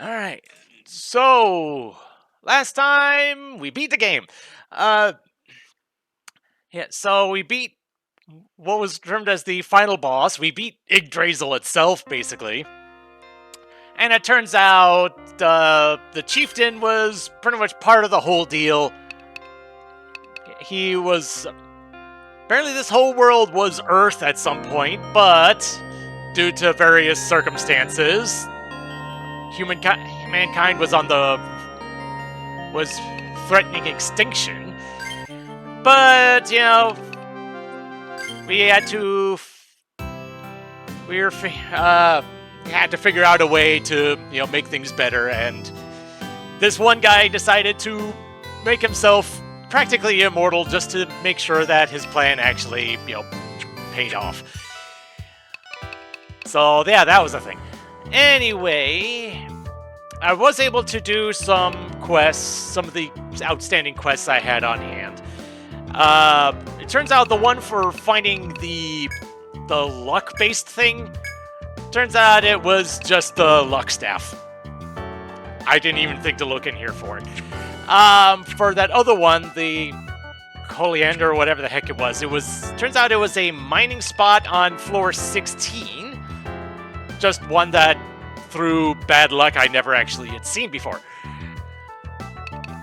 Alright, so last time we beat the game. Uh, yeah, so we beat what was termed as the final boss. We beat Yggdrasil itself, basically. And it turns out the chieftain was pretty much part of the whole deal. He was... Apparently this whole world was Earth at some point, but due to various circumstances, mankind was was threatening extinction. But, you know, we had to figure out a way to, make things better, and this one guy decided to make himself practically immortal just to make sure that his plan actually, paid off. So, yeah, that was the thing. Anyway, I was able to do some quests, some of the outstanding quests I had on hand. It turns out the one for finding the luck-based thing, turns out it was just the luck staff. I didn't even think to look in here for it. For that other one, the Coriander or whatever the heck it was, turns out it was a mining spot on floor 16. Just one that, through bad luck, I never actually had seen before.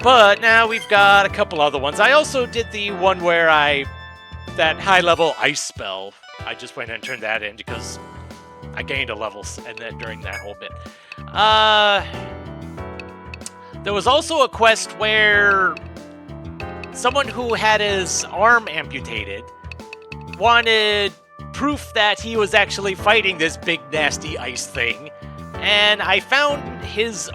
But now we've got a couple other ones. I also did the one where that high-level ice spell. I just went and turned that in because I gained a level and then during that whole bit. There was also a quest where someone who had his arm amputated wanted proof that he was actually fighting this big nasty ice thing, and I found his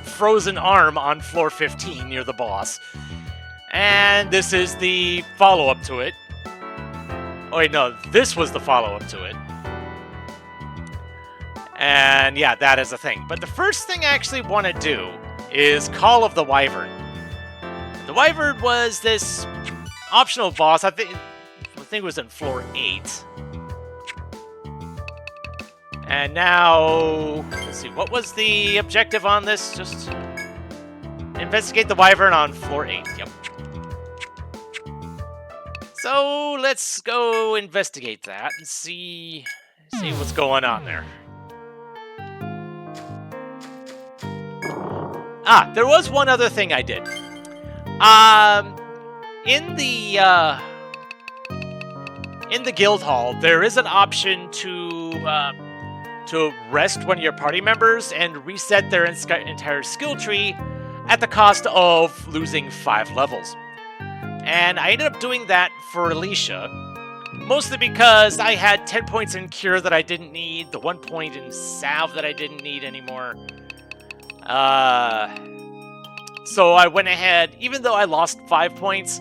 frozen arm on floor 15 near the boss. And this is the follow-up to it. Oh wait, no, this was the follow-up to it. And yeah, that is a thing. But the first thing I actually want to do is Call of the Wyvern. The Wyvern was this optional boss, I think it was in floor 8. And now, let's see, what was the objective on this? Just investigate the Wyvern on floor 8, yep. So, let's go investigate that and see what's going on there. There was one other thing I did. In the guild hall, there is an option to rest one of your party members and reset their entire skill tree at the cost of losing 5 levels. And I ended up doing that for Alicia, mostly because I had 10 points in Cure that I didn't need, the 1 point in Salve that I didn't need anymore. So I went ahead, even though I lost 5 points,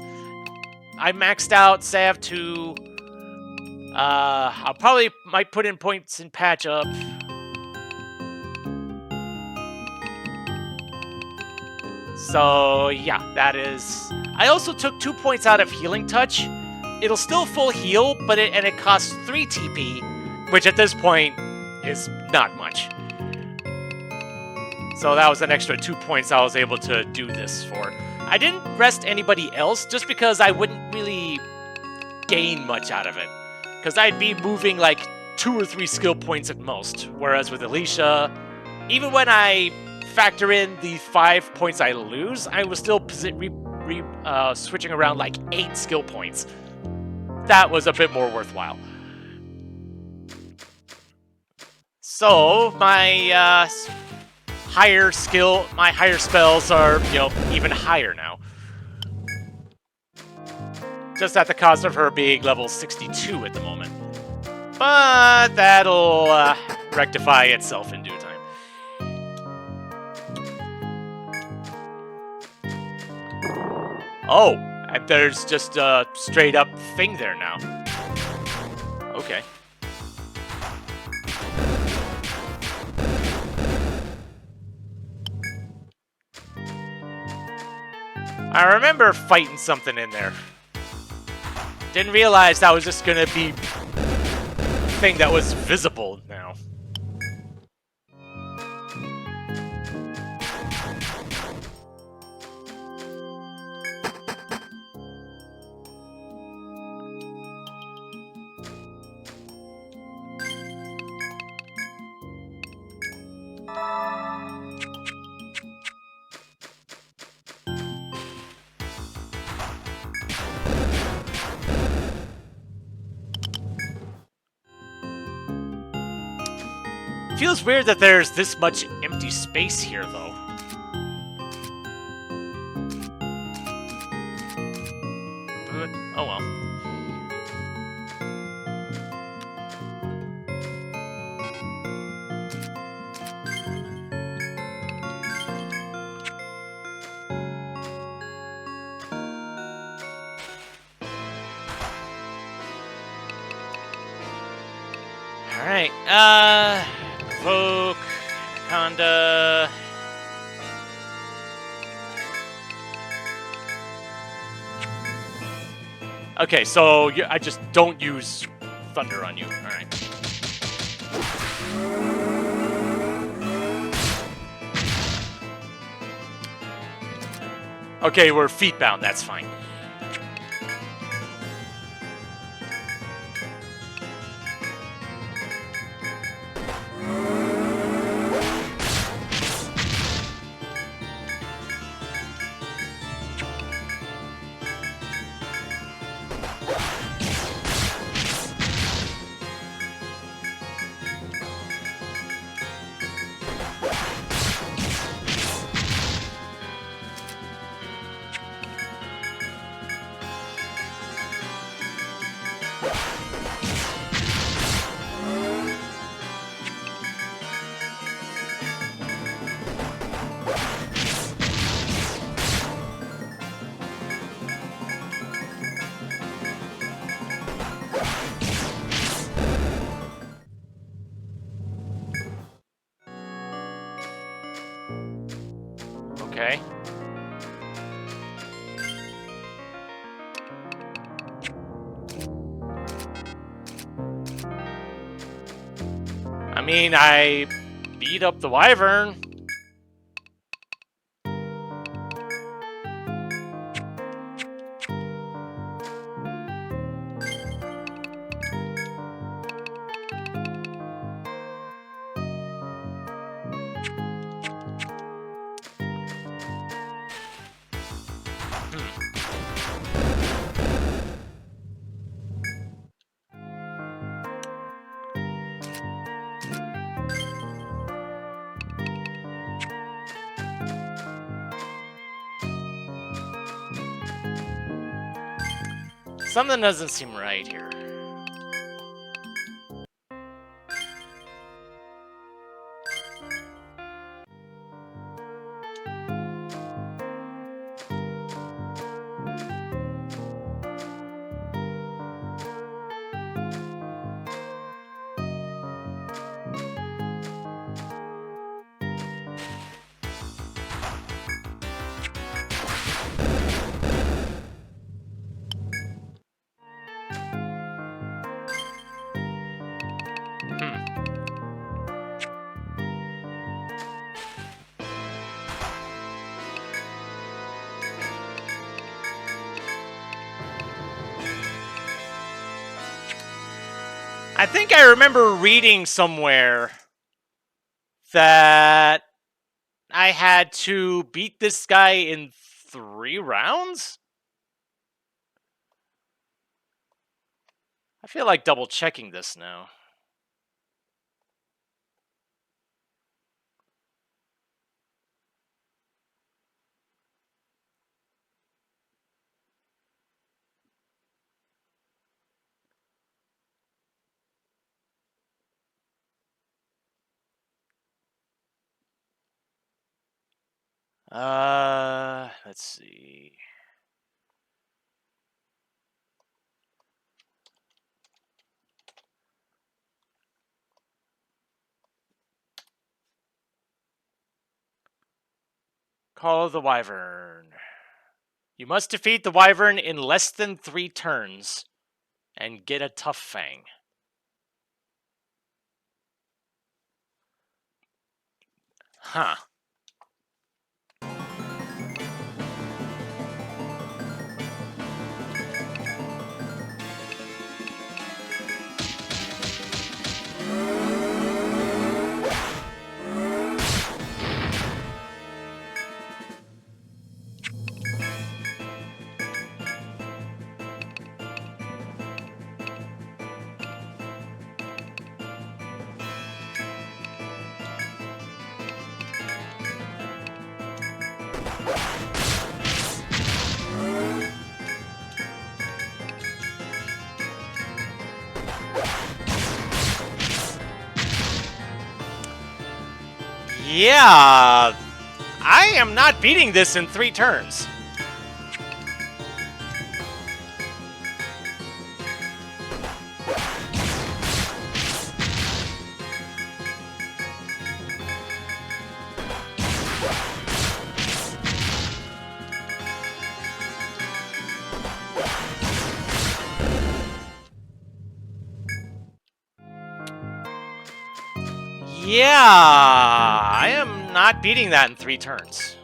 I maxed out Salve to... I probably might put in points in Patch Up. So, yeah, that is... I also took 2 points out of Healing Touch. It'll still full heal, but it costs 3 TP, which at this point is not much. So that was an extra 2 points I was able to do this for. I didn't rest anybody else, just because I wouldn't really gain much out of it. Because I'd be moving like 2 or 3 skill points at most. Whereas with Alicia, even when I factor in the 5 points I lose, I was still switching around like 8 skill points. That was a bit more worthwhile. So, my higher spells are, even higher now. Just at the cost of her being level 62 at the moment. But that'll rectify itself in due time. Oh, and there's just a straight up thing there now. Okay. I remember fighting something in there. Didn't realize that was just gonna be a thing that was visible now. feels weird that there's this much empty space here, though. But, oh well. Alright, Provoke, Anaconda. Okay, so I just don't use Thunder on you. Alright. Okay, we're feet bound, that's fine. Okay. I mean, I beat up the wyvern. Something doesn't seem right here. I think I remember reading somewhere that I had to beat this guy in 3 rounds? I feel like double checking this now. Let's see. Call of the Wyvern. You must defeat the Wyvern in less than 3 turns and get a Tough Fang. Huh. Yeah, I am not beating this in 3 turns. Yeah, I am not beating that in 3 turns.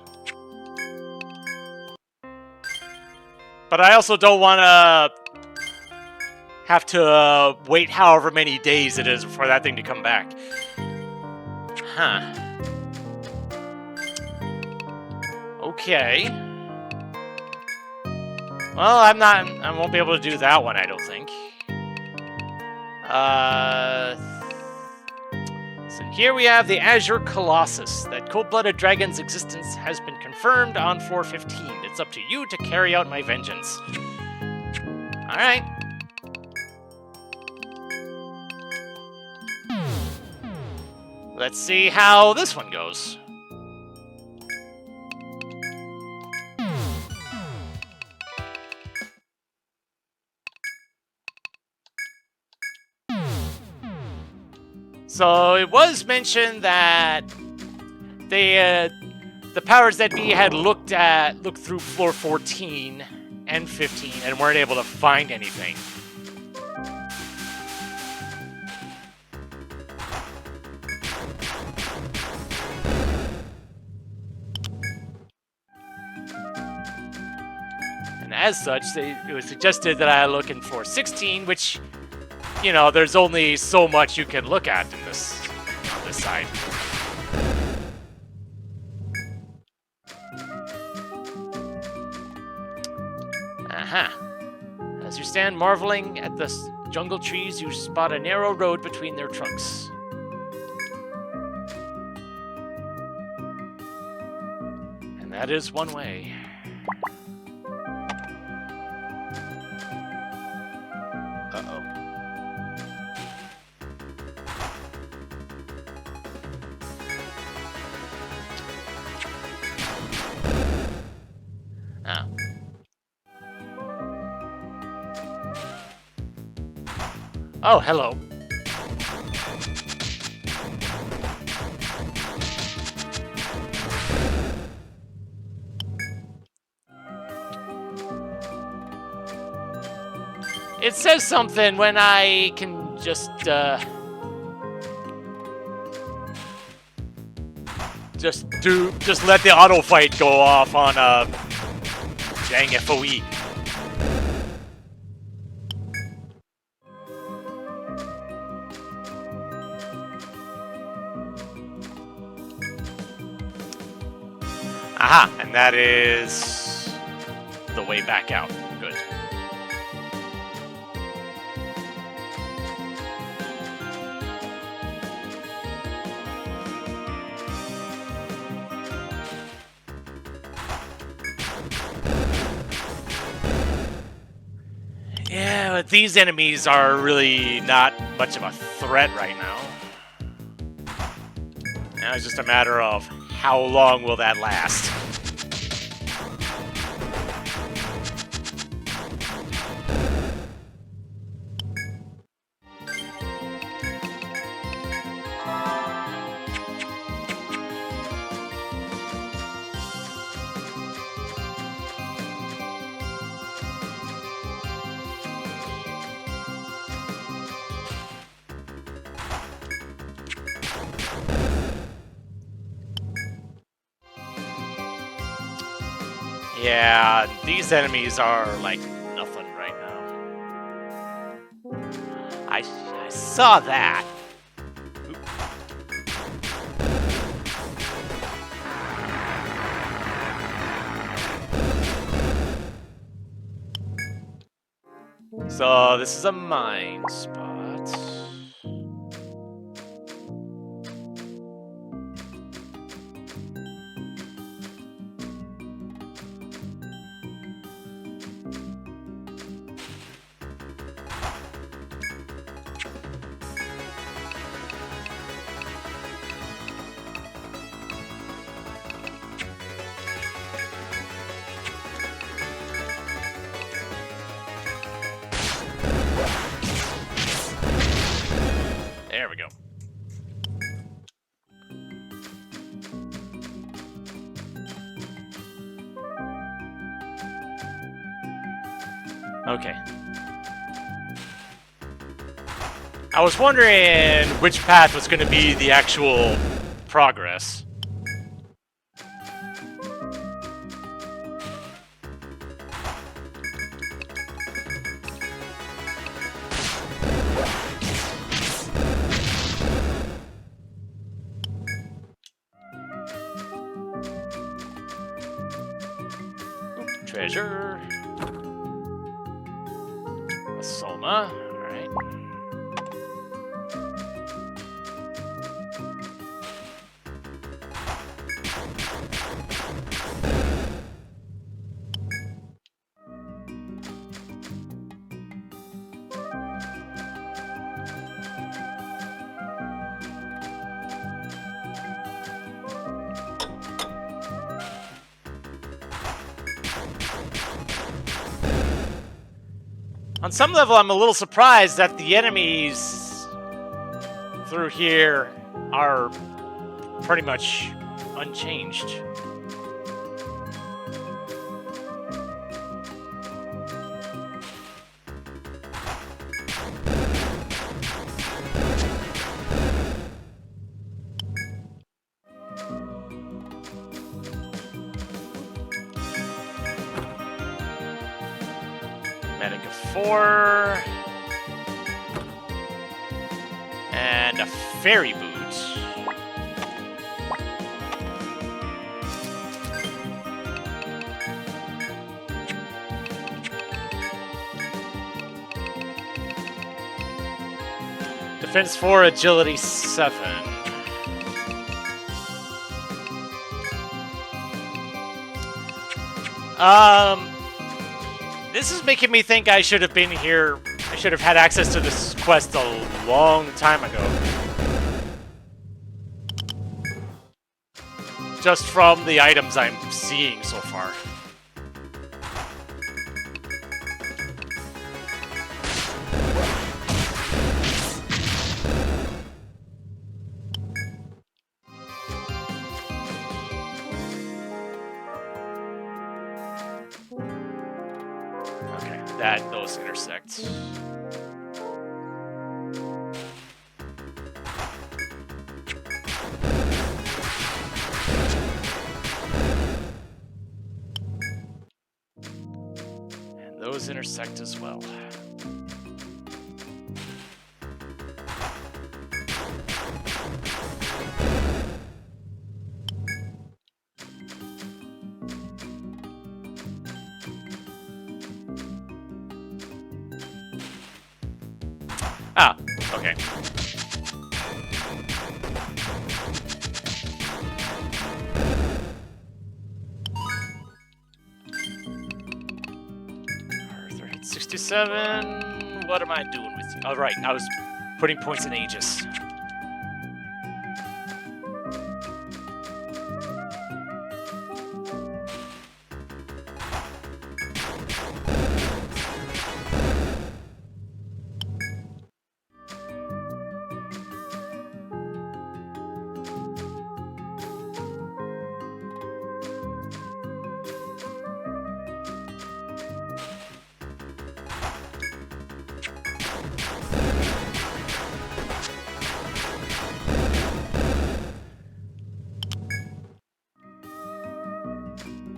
But I also don't want to have to wait however many days it is for that thing to come back. Huh. Okay. Well, I won't be able to do that one, I don't think. So here we have the Azure Colossus. That cold-blooded dragon's existence has been confirmed on 415. It's up to you to carry out my vengeance. Alright. Let's see how this one goes. So it was mentioned that they, the powers that be had looked through floor 14 and 15 and weren't able to find anything. And as such, it was suggested that I look in floor 16, which, you know, there's only so much you can look at in this on this side. As you stand marveling at the jungle trees, you spot a narrow road between their trunks. And that is one way. Uh-oh. Ah. Oh, hello. It says something when I can just let the auto fight go off on dang FOE. Aha, and that is the way back out. Good. Yeah, but these enemies are really not much of a threat right now. Now it's just a matter of how long will that last. Yeah, these enemies are like nothing right now. I saw that. Oop. So this is a mine spot. Okay. I was wondering which path was going to be the actual progress. Treasure. A Soma. Alright. On some level, I'm a little surprised that the enemies through here are pretty much unchanged. Medic of 4. And a fairy boot. Defense 4, agility 7. This is making me think I should have been here. I should have had access to this quest a long time ago. Just from the items I'm seeing so far. Those intersect. And those intersect as well. Ah, okay. Arthur hit 67. What am I doing with you? All right, I was putting points in Aegis.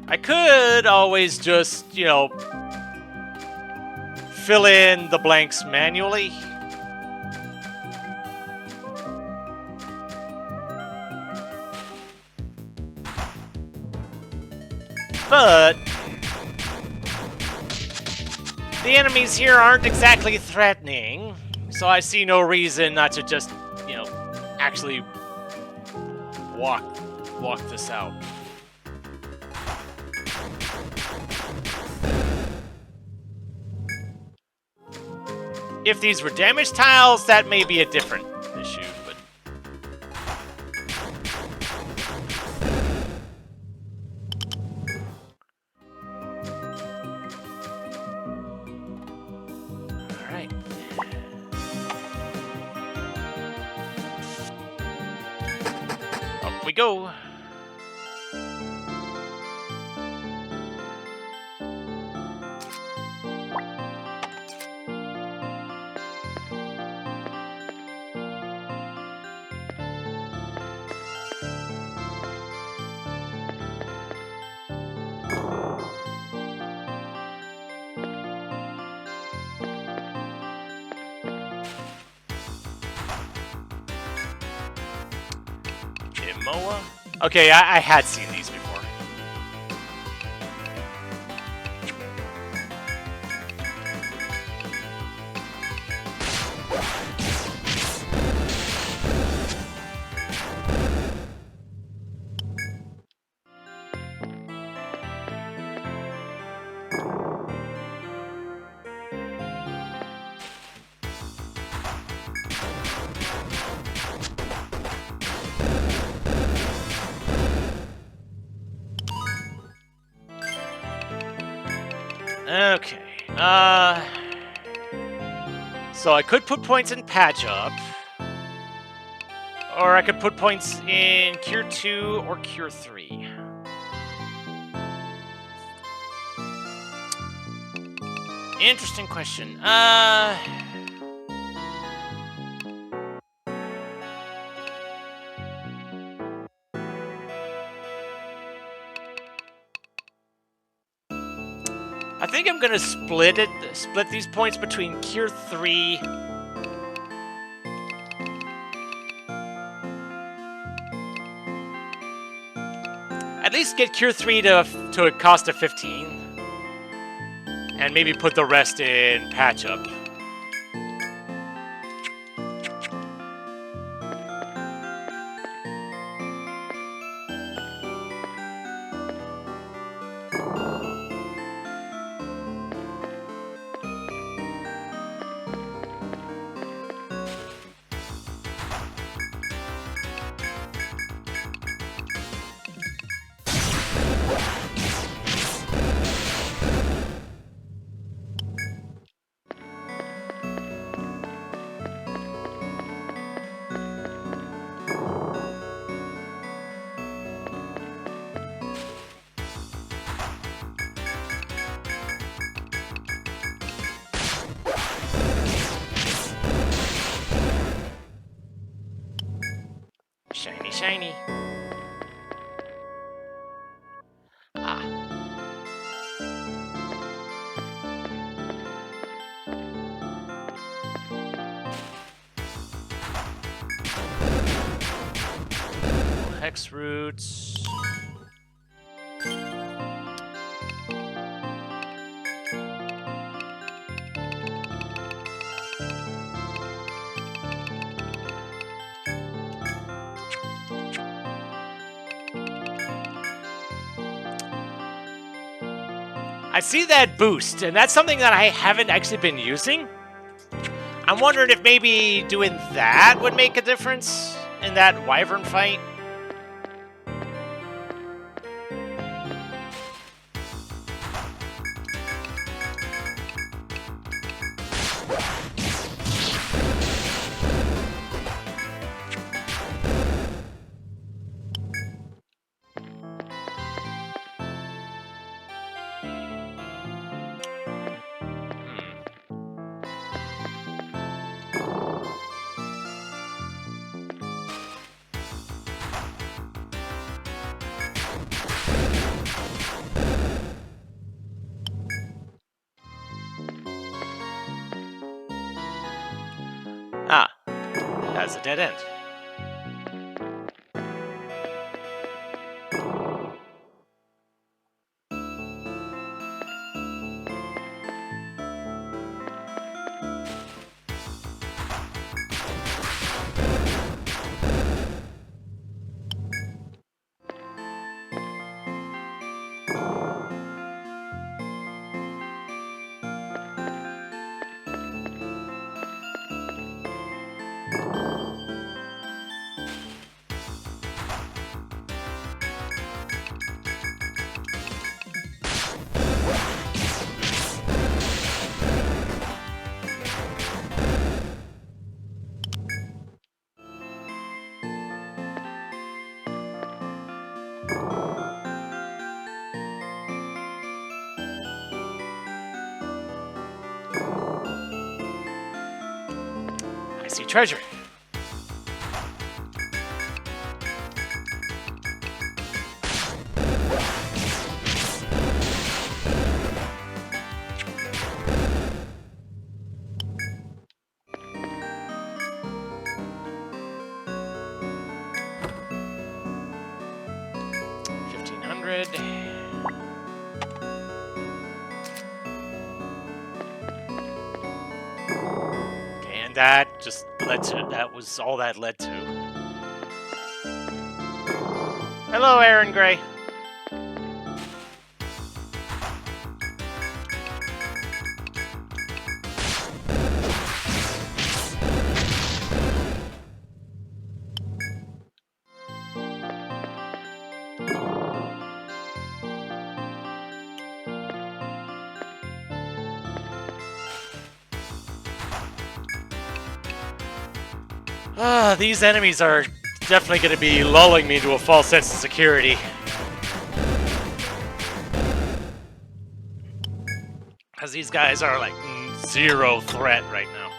I could always just, you know, fill in the blanks manually. But the enemies here aren't exactly threatening, so I see no reason not to just, you know, actually walk this out. If these were damaged tiles, that may be a different issue, but... Alright. Up we go. Moa? Okay, I had seen these before. Okay, so I could put points in Patch Up, or I could put points in Cure 2 or Cure 3. Interesting question. I think I'm gonna split these points between Cure 3 at least get Cure 3 to a cost of 15. And maybe put the rest in Patch Up. Shiny, shiny. Ah. Hex roots. I see that boost, and that's something that I haven't actually been using. I'm wondering if maybe doing that would make a difference in that Wyvern fight. Ah, that's a dead end. I see treasure. 100. Okay, and that just led to, that was all that led to. Hello, Aaron Gray. These enemies are definitely going to be lulling me into a false sense of security. Because these guys are like zero threat right now.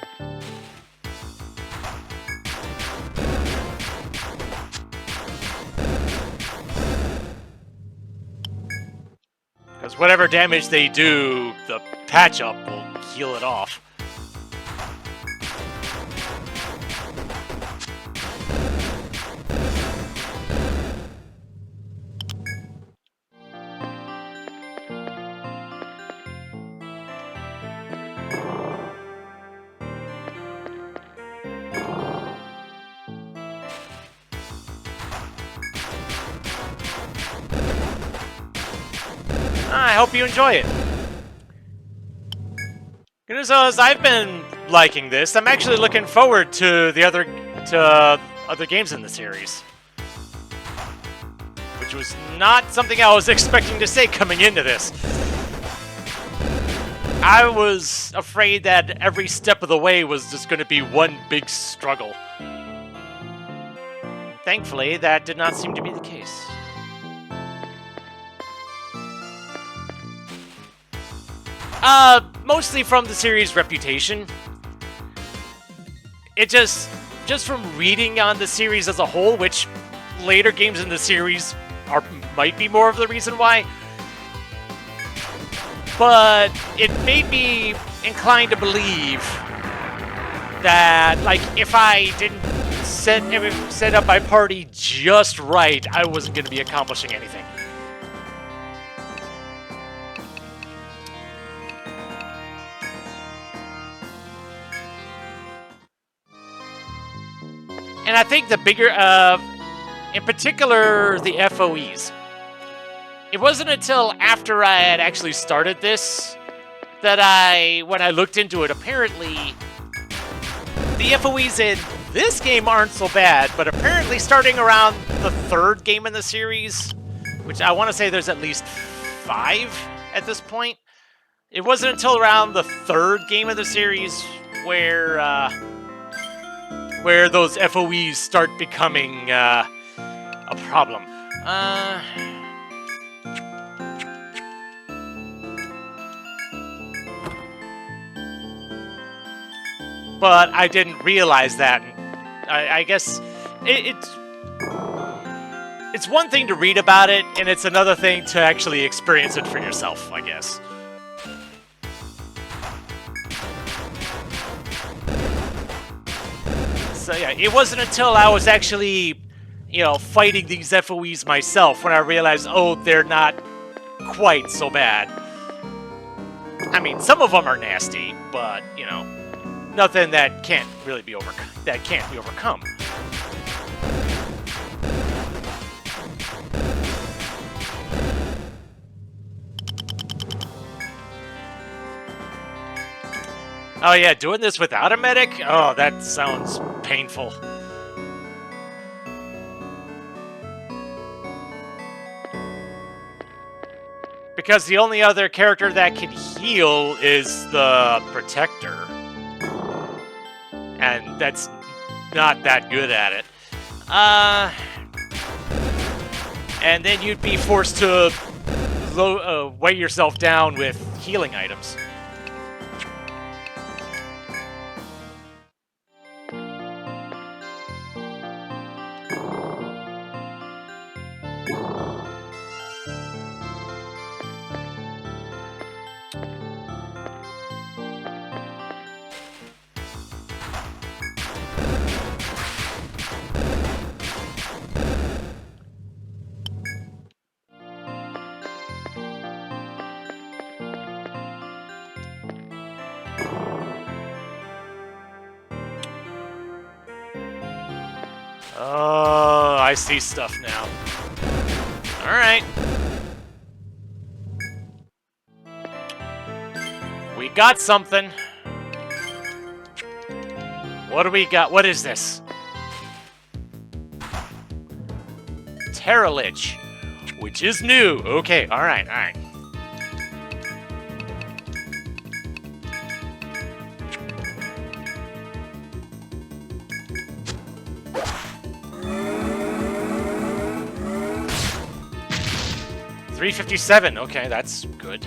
Because whatever damage they do, the patch-up will heal it off. I hope you enjoy it. As I've been liking this, I'm actually looking forward to the other games in the series, which was not something I was expecting to say coming into this. I was afraid that every step of the way was just going to be one big struggle. Thankfully, that did not seem to be the case. Mostly from the series' reputation. It just from reading on the series as a whole, which later games in the series might be more of the reason why. But it made me inclined to believe that, like, if I didn't set up my party just right, I wasn't going to be accomplishing anything. And I think the bigger, in particular, the FOEs. It wasn't until after I had actually started this that when I looked into it, apparently the FOEs in this game aren't so bad, but apparently starting around the third game in the series, which I want to say there's at least 5 at this point, it wasn't until around the third game of the series where those FOEs start becoming a problem. But I didn't realize that. I guess it's one thing to read about it, and it's another thing to actually experience it for yourself, I guess. So yeah, it wasn't until I was actually, fighting these FOEs myself when I realized, oh, they're not quite so bad. I mean, some of them are nasty, but, nothing that can't really be overcome. Oh yeah, doing this without a medic? Oh, that sounds painful. Because the only other character that can heal is the Protector. And that's not that good at it. And then you'd be forced to weigh yourself down with healing items. I see stuff now. Alright. We got something. What do we got? What is this? Terralich, which is new. Okay, alright, alright. $357. Okay, that's good.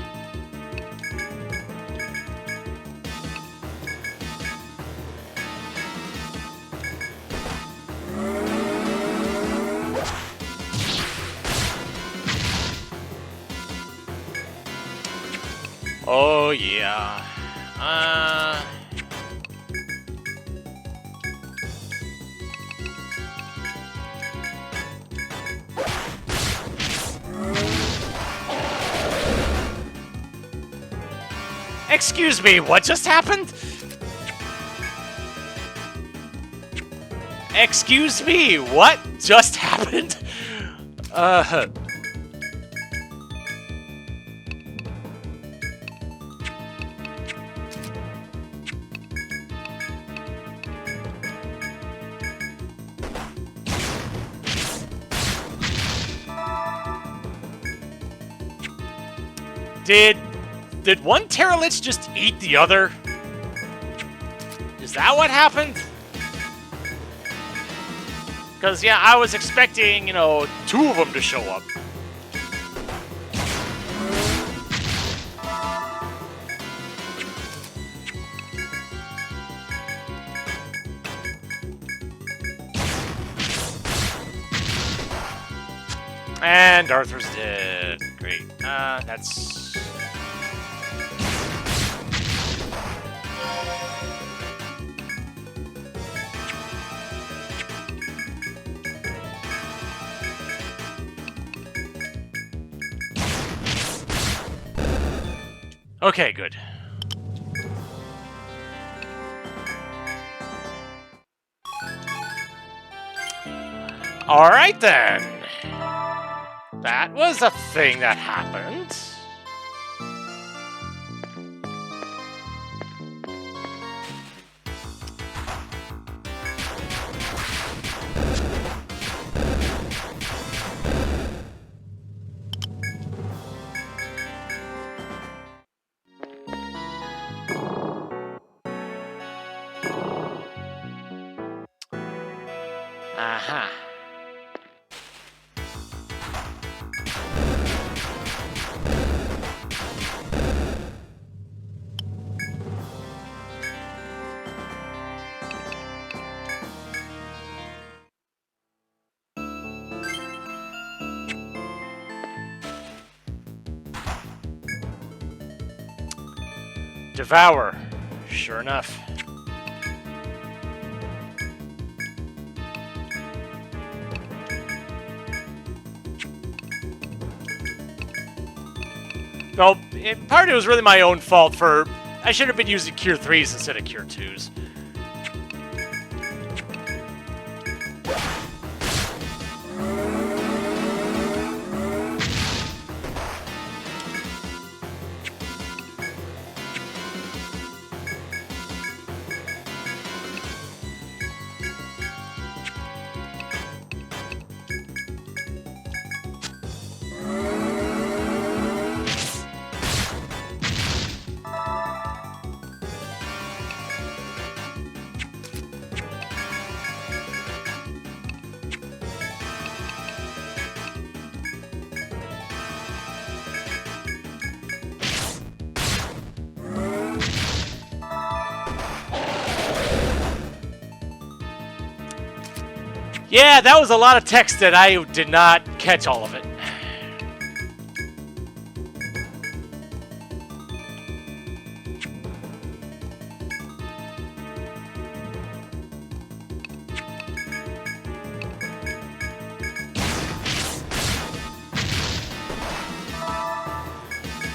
Oh, yeah. Excuse me, what just happened? Excuse me, what just happened? Did one Terralich just eat the other? Is that what happened? Because, yeah, I was expecting, you know, 2 of them to show up. And Arthur's dead. Great. That's... Okay, good. All right, then. That was a thing that happened. Aha. Devour. Sure enough. Well, in part it was really my own fault for... I should have been using Cure 3s instead of Cure 2s. Yeah, that was a lot of text that I did not catch all of it.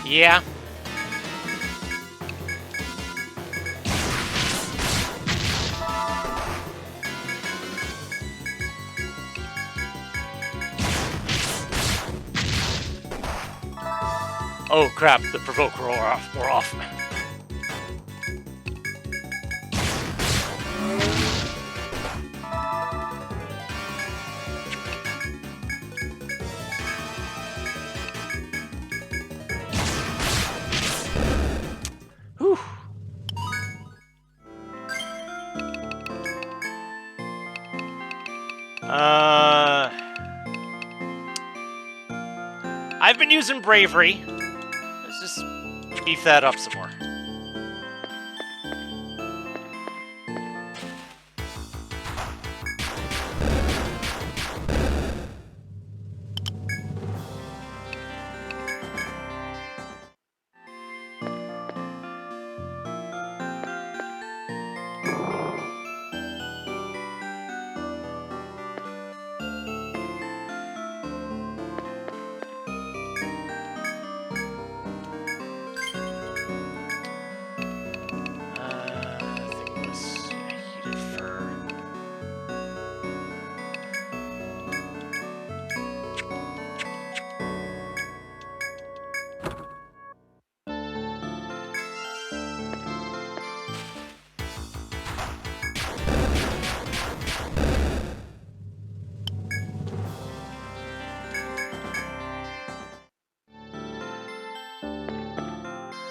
Yeah. Oh crap, the provoke wore off. Whew. I've been using bravery. Let's just beef that up some more.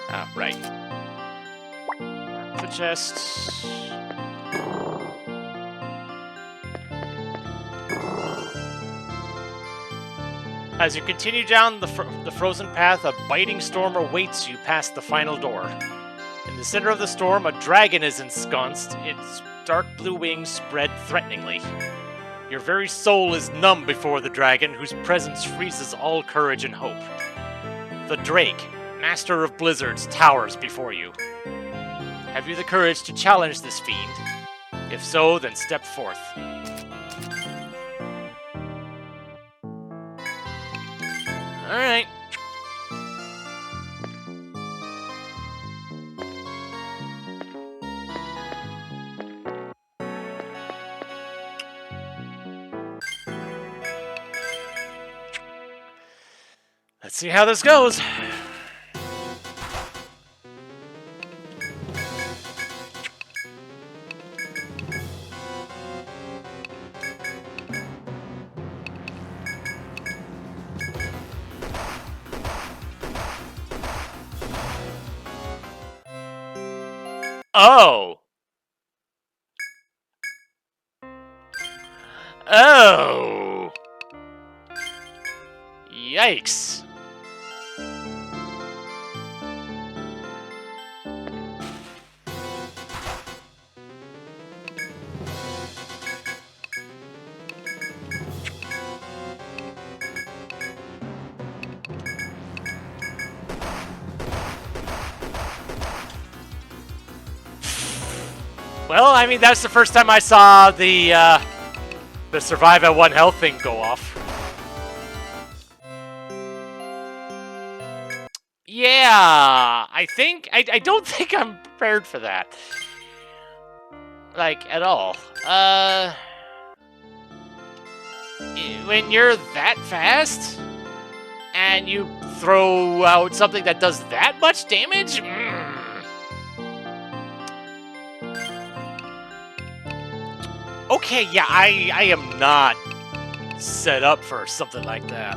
Ah, right. The chest. As you continue down the frozen path, a biting storm awaits you past the final door. In the center of the storm, a dragon is ensconced, its dark blue wings spread threateningly. Your very soul is numb before the dragon, whose presence freezes all courage and hope. The Drake, master of blizzards, towers before you. Have you the courage to challenge this fiend? If so, then step forth. Alright. Let's see how this goes. Oh! Oh! Yikes. Well, I mean, that's the first time I saw the survive at 1 health thing go off. Yeah, I don't think I'm prepared for that. Like, at all. When you're that fast, and you throw out something that does that much damage? Okay, yeah, I am not set up for something like that.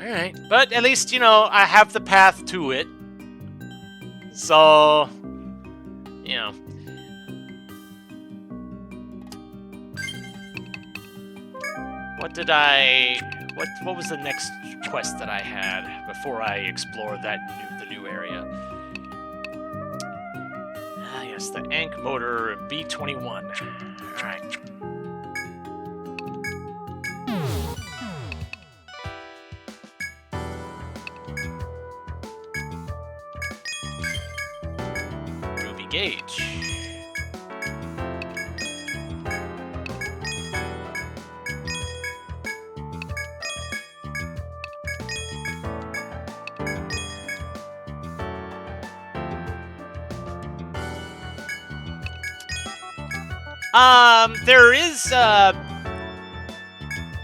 Alright, but at least, you know, I have the path to it. So, you know. What was the next quest that I had before I explored the new area? Ah, yes, the Ankh Motor B21. Alright. Ruby Gauge.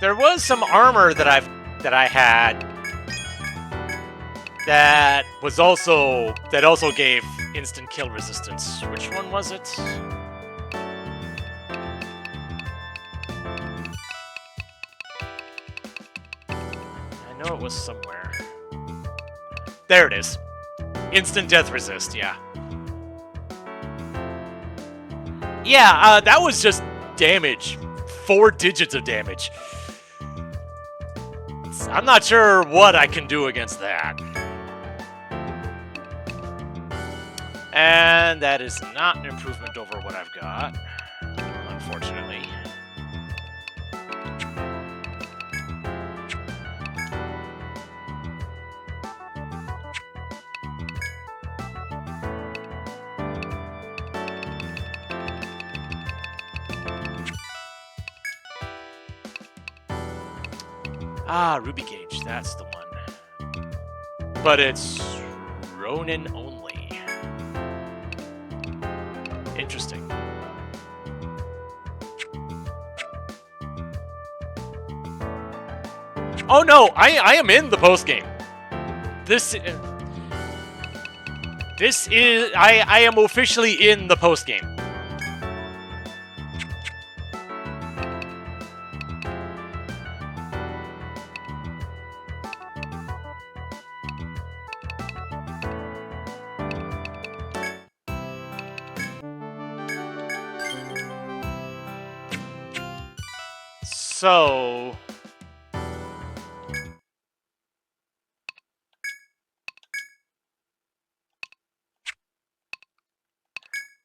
There was some armor that I had that also gave instant kill resistance. Which one was it? I know it was somewhere. There it is. Instant death resist, yeah. Yeah, that was just damage. 4 digits of damage. I'm not sure what I can do against that. And that is not an improvement over what I've got, unfortunately. Ah, Ruby Gauge, that's the one. But it's Ronin only. Interesting. Oh no, I am in the postgame. This is I am officially in the postgame. So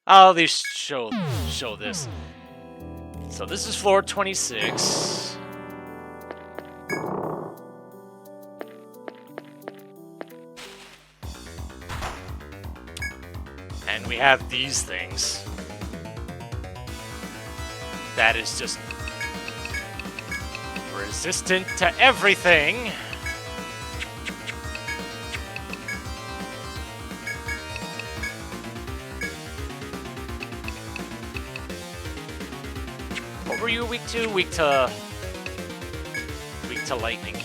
I'll at least show this. So this is floor 26. And we have these things. That is just resistant to everything. What were you weak to? Weak to lightning.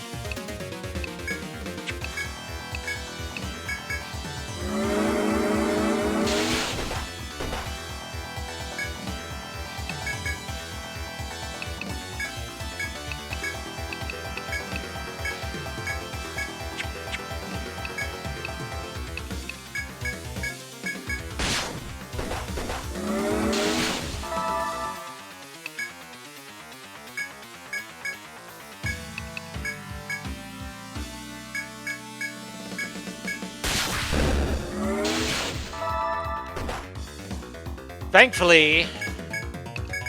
Thankfully,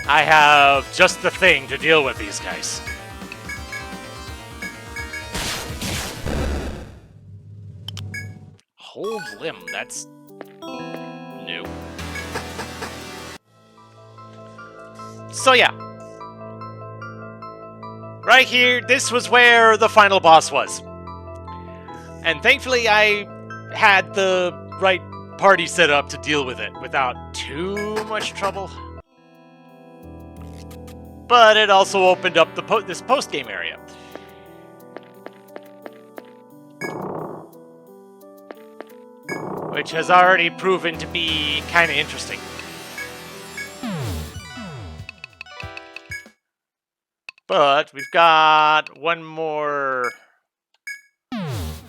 I have just the thing to deal with these guys. Hold limb, that's new. So yeah. Right here, this was where the final boss was. And thankfully I had the right party set up to deal with it without too much trouble. But it also opened up this post-game area. Which has already proven to be kind of interesting. But we've got one more...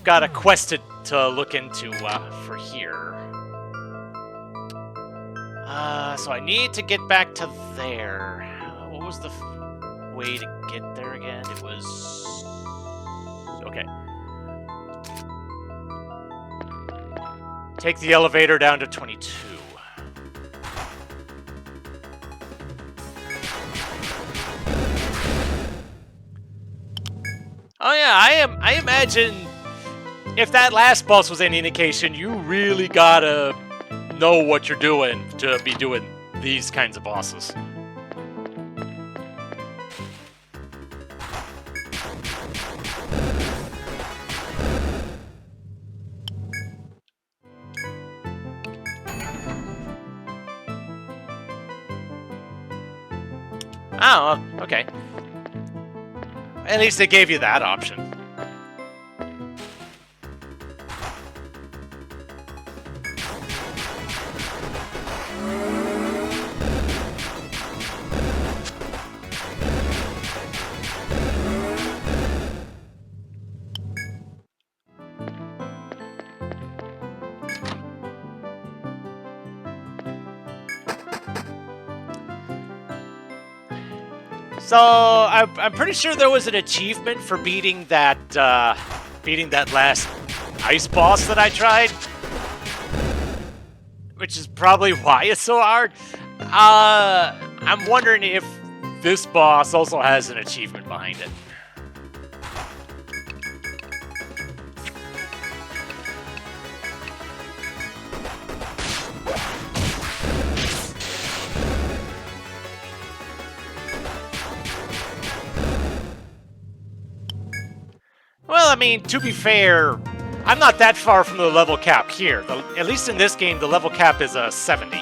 got a quest to look into for here. So I need to get back to there. What was the way to get there again? It was... okay. Take the elevator down to 22. Oh yeah, I imagine if that last boss was any indication, you really gotta know what you're doing to be doing these kinds of bosses. Oh, okay. At least they gave you that option. So I'm pretty sure there was an achievement for beating that last ice boss that I tried, which is probably why it's so hard. I'm wondering if this boss also has an achievement behind it. Well, I mean, to be fair, I'm not that far from the level cap here. At least in this game, the level cap is a 70.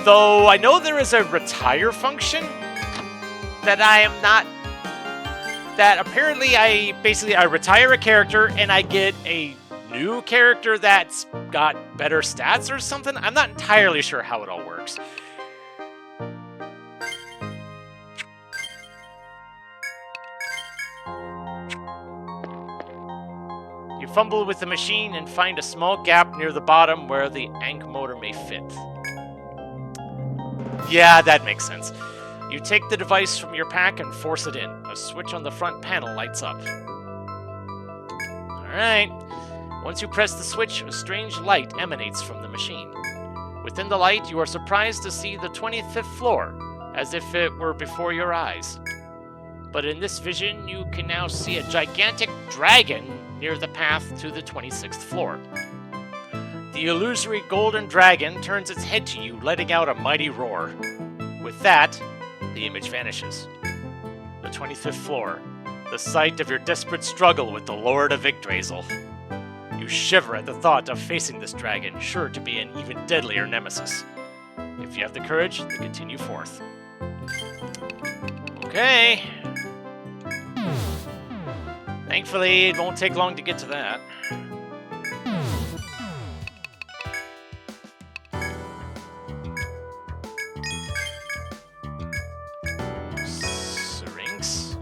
Though I know there is a retire function that I am not... That apparently I retire a character and I get a new character that's got better stats or something? I'm not entirely sure how it all works. You fumble with the machine and find a small gap near the bottom where the Ankh motor may fit. Yeah, that makes sense. You take the device from your pack and force it in. A switch on the front panel lights up. Alright. Once you press the switch, a strange light emanates from the machine. Within the light, you are surprised to see the 25th floor, as if it were before your eyes. But in this vision, you can now see a gigantic dragon near the path to the 26th floor. The illusory golden dragon turns its head to you, letting out a mighty roar. With that, the image vanishes. The 25th floor, the site of your desperate struggle with the Lord of Yggdrasil. You shiver at the thought of facing this dragon, sure to be an even deadlier nemesis. If you have the courage, then continue forth. Okay. Thankfully, it won't take long to get to that. Syrinx.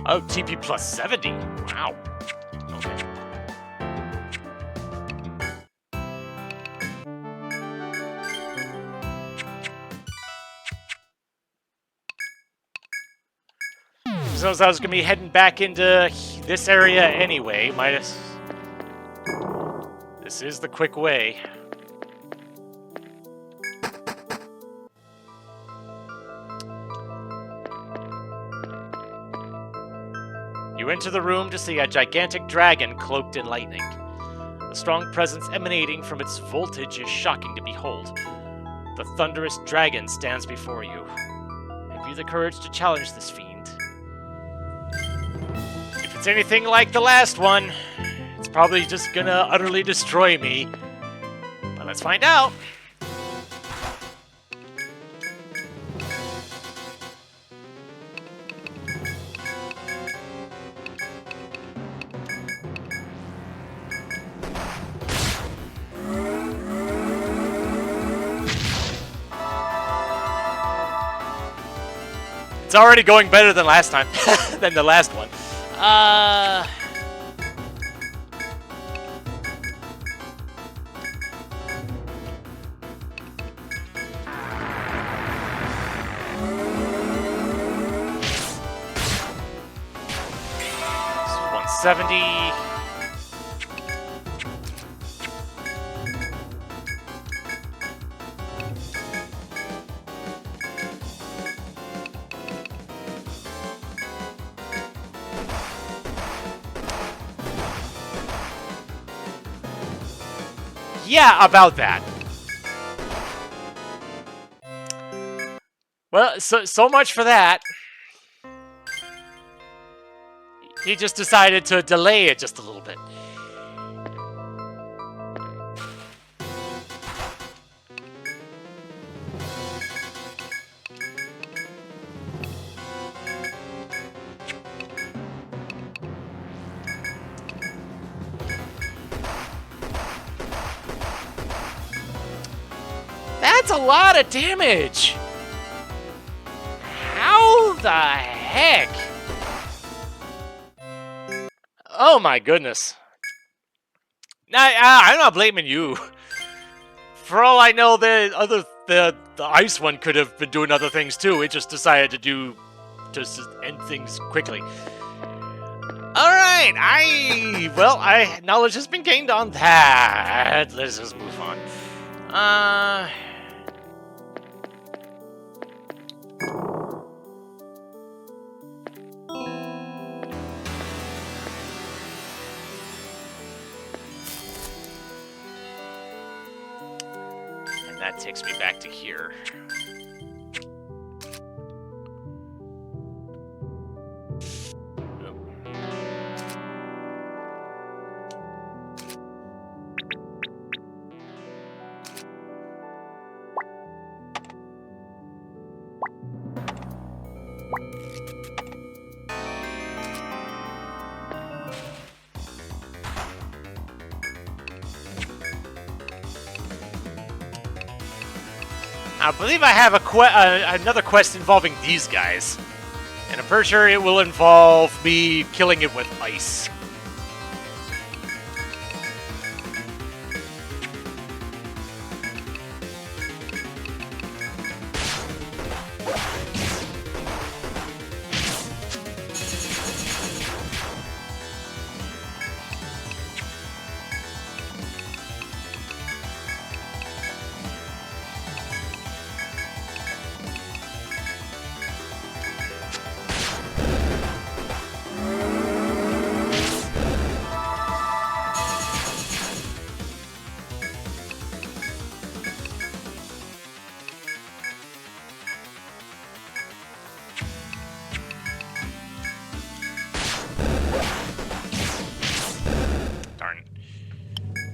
Oh, TP plus 70. Wow. Okay. So I was going to be heading back into this area anyway. This is the quick way. You enter the room to see a gigantic dragon cloaked in lightning. The strong presence emanating from its voltage is shocking to behold. The thunderous dragon stands before you. Have you the courage to challenge this fiend? If it's anything like the last one, it's probably just gonna utterly destroy me. But let's find out. It's already going better than last time, than the last one. This is 170. Yeah, about that. Well, so much for that. He just decided to delay it just a little bit. That's a lot of damage! How the heck? Oh my goodness. I'm not blaming you. For all I know, the ice one could have been doing other things too. It just decided to end things quickly. Alright, knowledge has been gained on that. Let's just move on. And that takes me back to here. I believe I have another quest involving these guys. And I'm pretty sure it will involve me killing it with ice.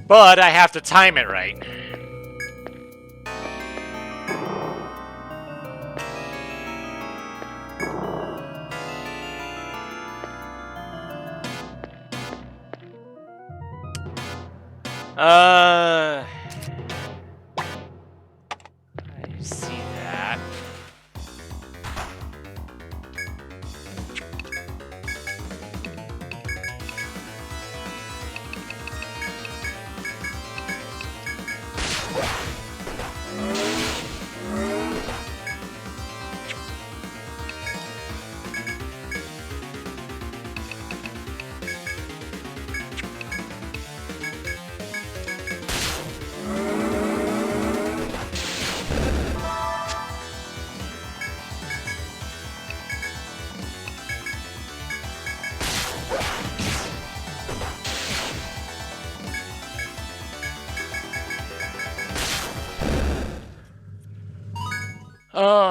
But I have to time it right. I see that.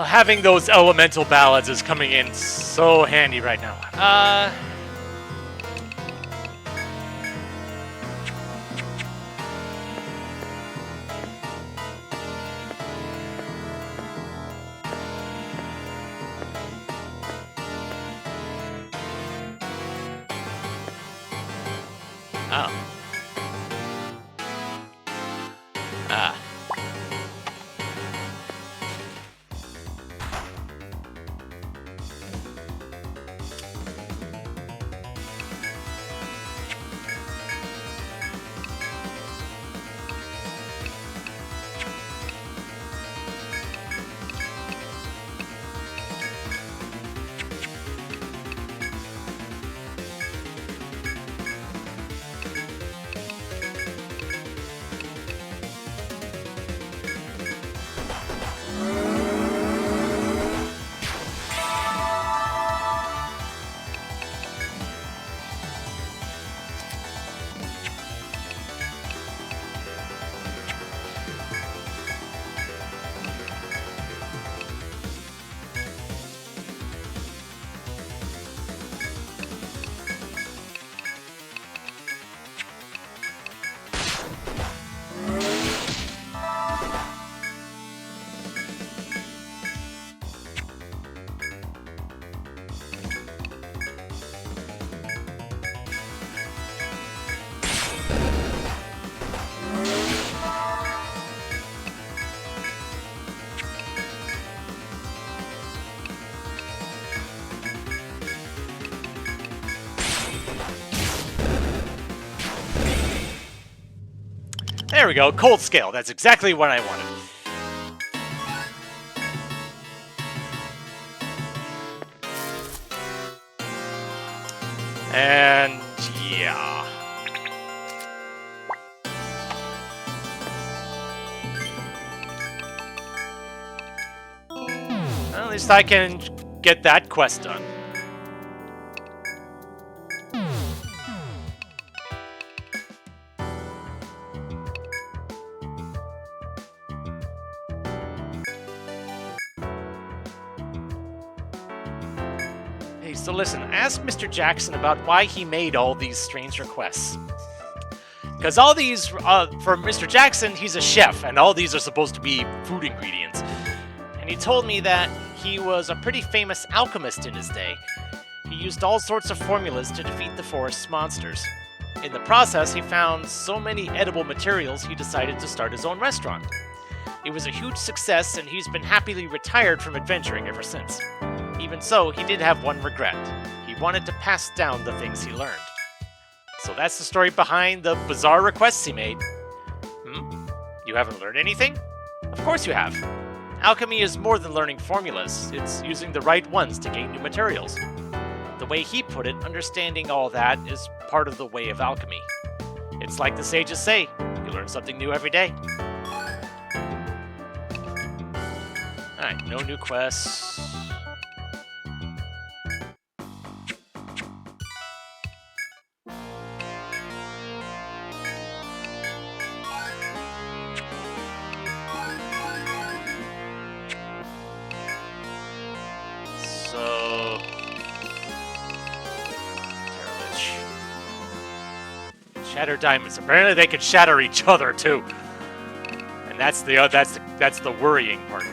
Having those elemental ballads is coming in so handy right now. Oh. Ah. There we go, cold scale. That's exactly what I wanted. And yeah. Well, at least I can get that quest done. Hey, so listen, ask Mr. Jackson about why he made all these strange requests. Because all these, for Mr. Jackson, he's a chef, and all these are supposed to be food ingredients. And he told me that he was a pretty famous alchemist in his day. He used all sorts of formulas to defeat the forest's monsters. In the process, he found so many edible materials he decided to start his own restaurant. It was a huge success, and he's been happily retired from adventuring ever since. Even so, he did have one regret. He wanted to pass down the things he learned. So that's the story behind the bizarre requests he made. You haven't learned anything? Of course you have. Alchemy is more than learning formulas. It's using the right ones to gain new materials. The way he put it, understanding all that is part of the way of alchemy. It's like the sages say, you learn something new every day. Alright, no new quests. So, shatter diamonds. Apparently, they can shatter each other too, and that's the worrying part.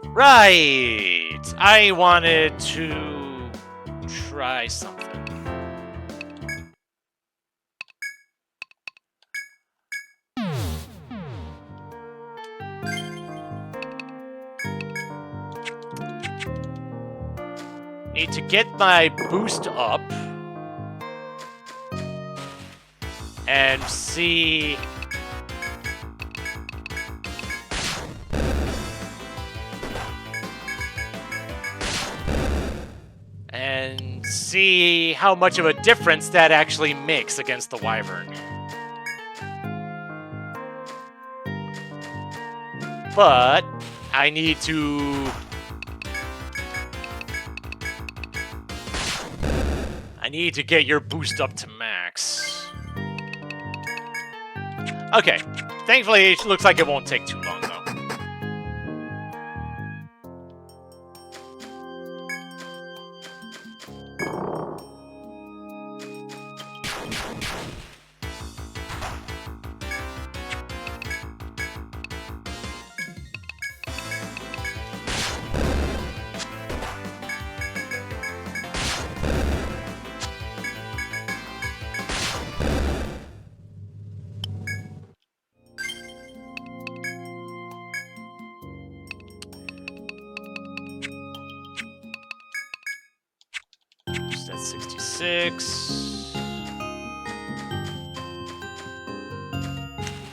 Right. I wanted to try something. Need to get my boost up and see how much of a difference that actually makes against the Wyvern. But I need to get your boost up to max. Okay. Thankfully, it looks like it won't take too long, though. That's 66.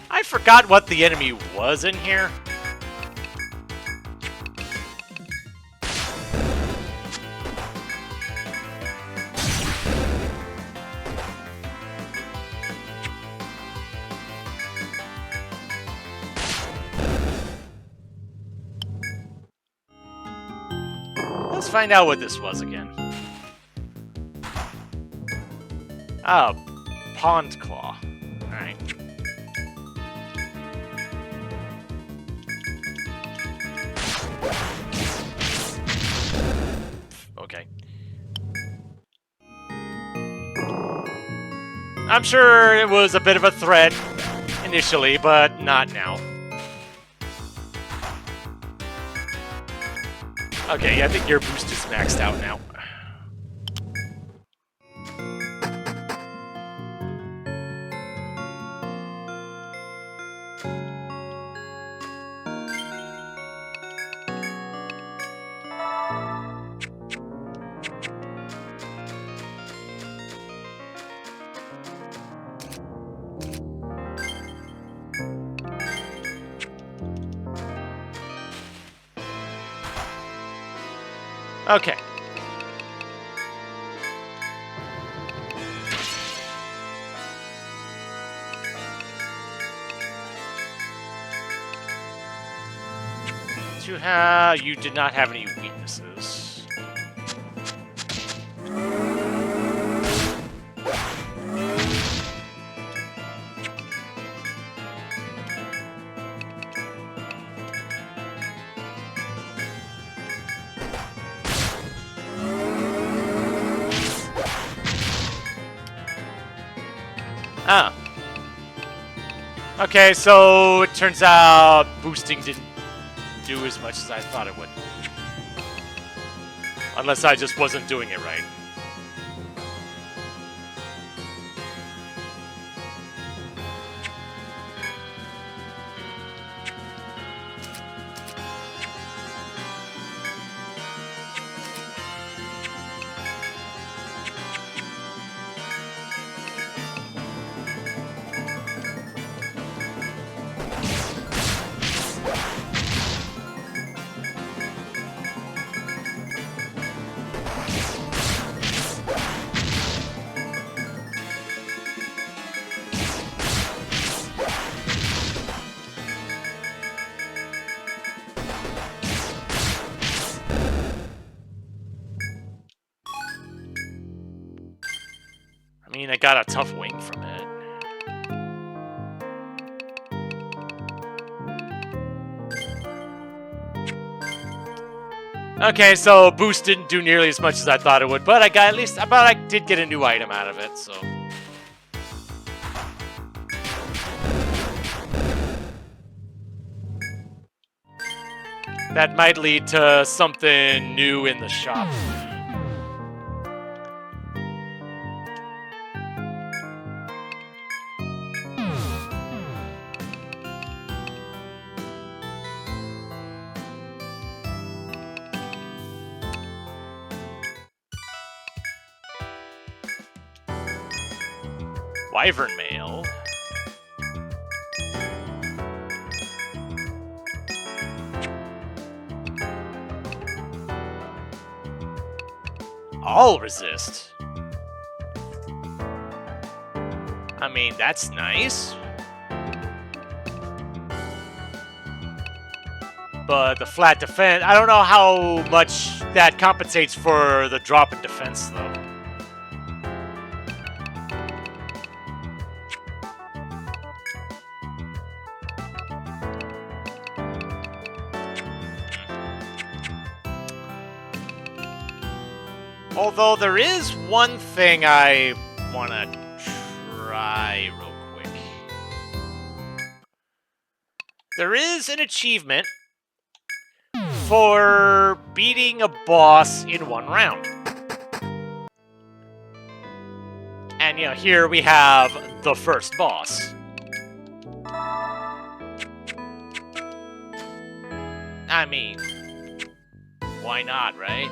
I forgot what the enemy was in here. Let's find out what this was again. Oh, Pond Claw. Alright. Okay. I'm sure it was a bit of a threat initially, but not now. Okay, I think your boost is maxed out now. Okay. You did not have any weaknesses. Ah. Okay, so it turns out boosting didn't do as much as I thought it would. Unless I just wasn't doing it right. I mean, I got a tough wing from it. Okay, so boost didn't do nearly as much as I thought it would, but I got at least, but I did get a new item out of it, so. That might lead to something new in the shop. Wyvern mail. All resist. I mean, that's nice. But the flat defense, I don't know how much that compensates for the drop in defense, though. Although there is one thing I want to try real quick. There is an achievement for beating a boss in one round. And, you know, here we have the first boss. I mean, why not, right?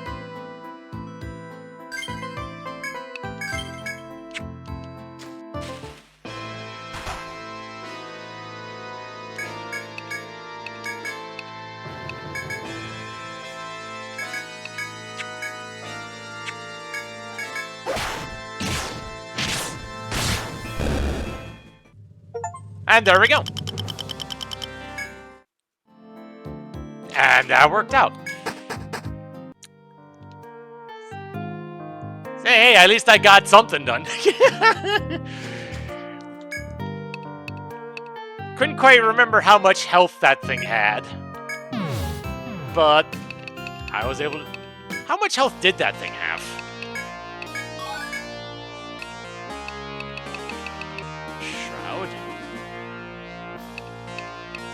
And there we go. And that worked out. Hey, at least I got something done. Couldn't quite remember how much health that thing had. But I was able to... How much health did that thing have? Shroud?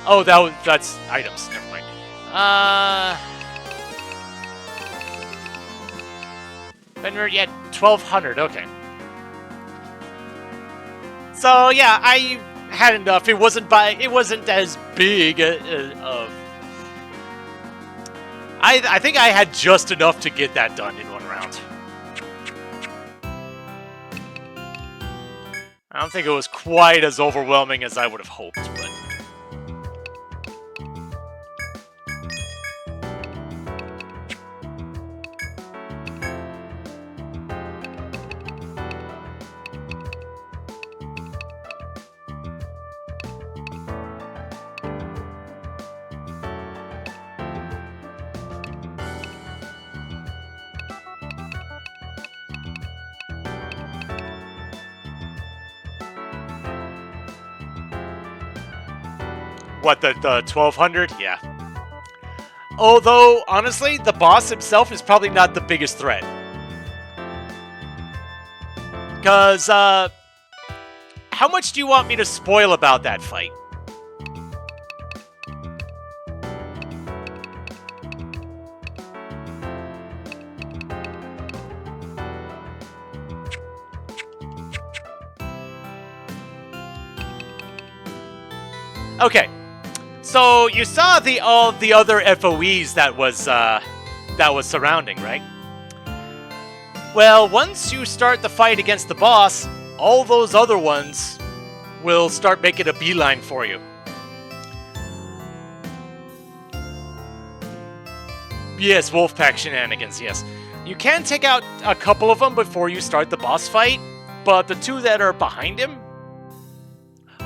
Oh, that's items. Never mind. Then we're at 1,200. Okay. So yeah, I had enough. It wasn't as big of. I think I had just enough to get that done in one round. I don't think it was quite as overwhelming as I would have hoped, but. What, the 1200? Yeah. Although, honestly, the boss himself is probably not the biggest threat. Because, how much do you want me to spoil about that fight? Okay, so you saw all the other FOEs that was surrounding, right? Well, once you start the fight against the boss, all those other ones will start making a beeline for you. Yes, Wolfpack shenanigans, yes. You can take out a couple of them before you start the boss fight, but the two that are behind him,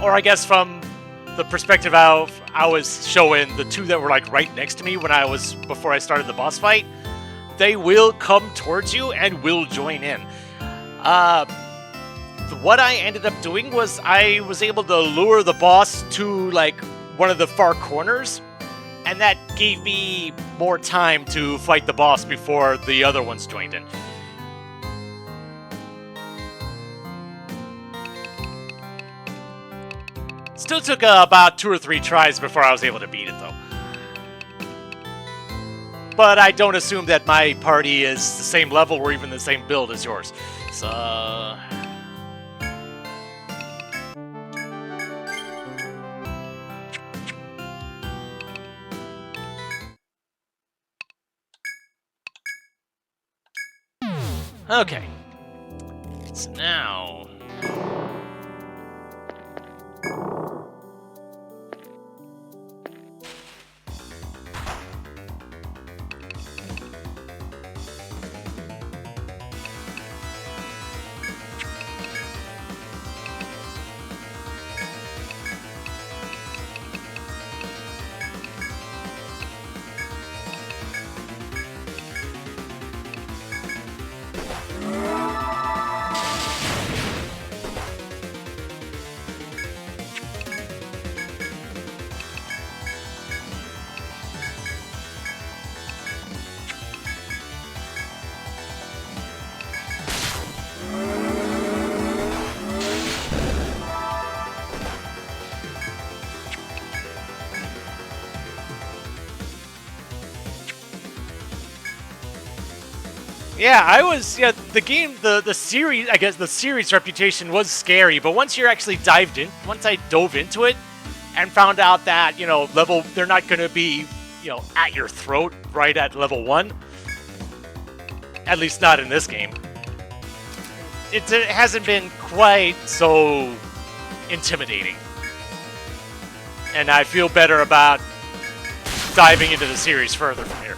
or I guess from the perspective of I was showing, the two that were like right next to me before I started the boss fight, they will come towards you and will join in. What I ended up doing was I was able to lure the boss to like one of the far corners, and that gave me more time to fight the boss before the other ones joined in. Still took about 2 or 3 tries before I was able to beat it, though. But I don't assume that my party is the same level or even the same build as yours. So... okay. So now... yeah, the game, the series, I guess the series reputation was scary, but once I dove into it and found out that, they're not going to be, at your throat right at level 1, at least not in this game, it hasn't been quite so intimidating. And I feel better about diving into the series further from here.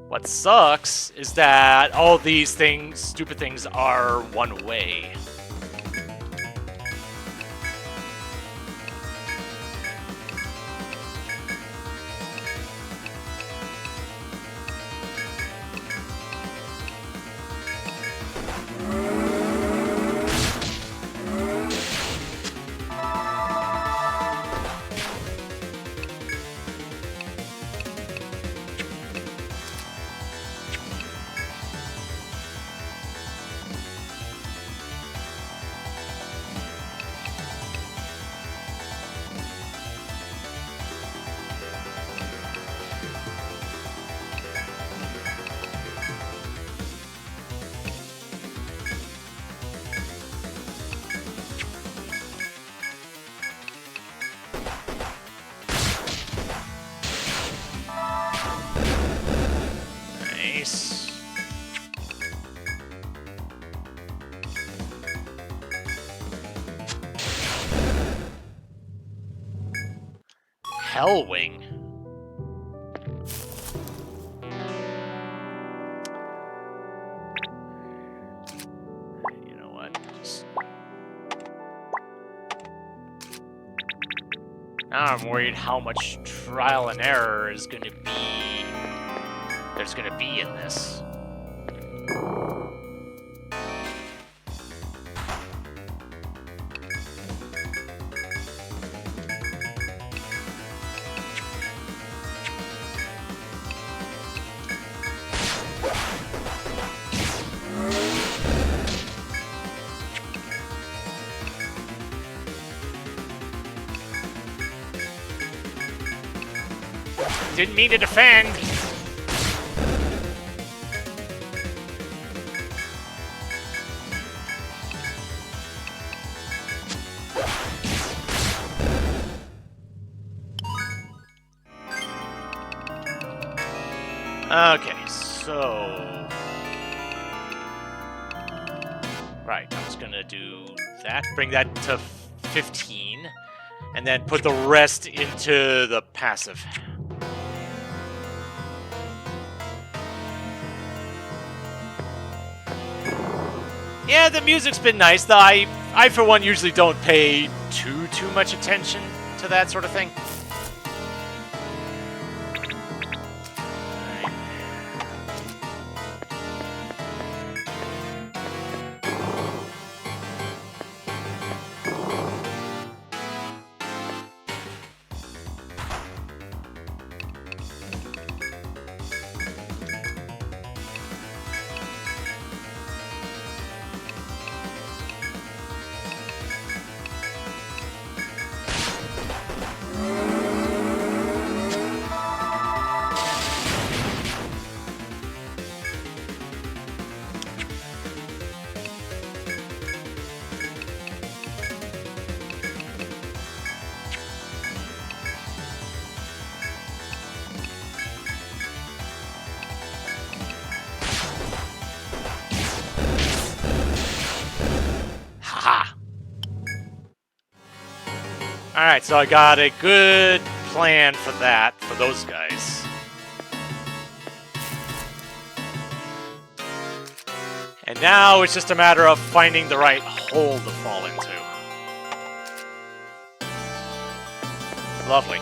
What sucks is that all these stupid things are one way. Hellwing. You know what? Now I'm worried how much trial and error is going to be... there's going to be in this. Didn't mean to defend. Okay, so... right, I'm just gonna do that, bring that to 15, and then put the rest into the passive. Yeah, the music's been nice, though I for one usually don't pay too much attention to that sort of thing. Alright, so I got a good plan for that, for those guys. And now it's just a matter of finding the right hole to fall into. Lovely.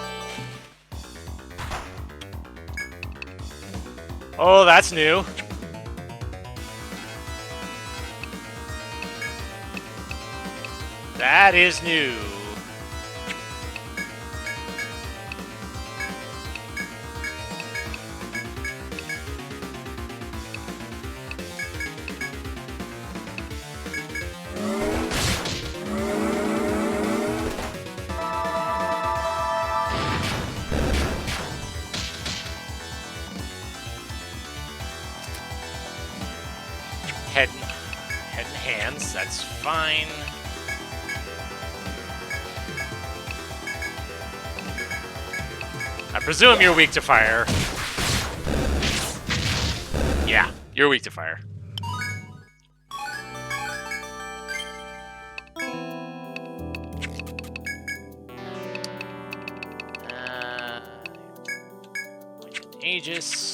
Oh, that's new. That is new. Head and hands, that's fine. I presume you're weak to fire. Yeah, you're weak to fire. Aegis.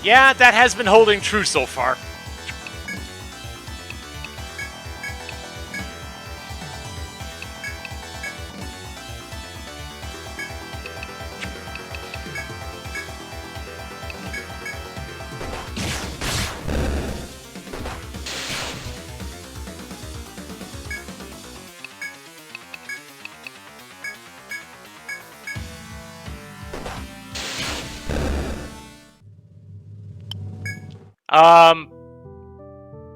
Yeah, that has been holding true so far.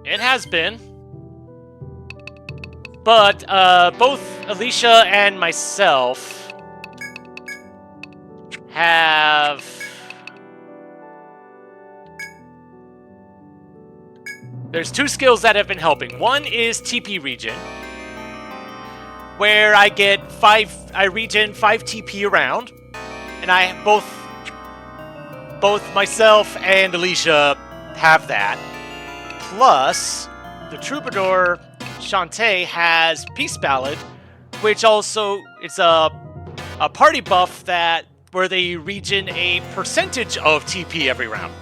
It has been. But, both Alicia and myself have... There's two skills that have been helping. One is TP regen, where I regen 5 TP around, and both myself and Alicia have that. Plus, the Troubadour Shantae has Peace Ballad, which also it's a party buff where they regen a percentage of TP every round.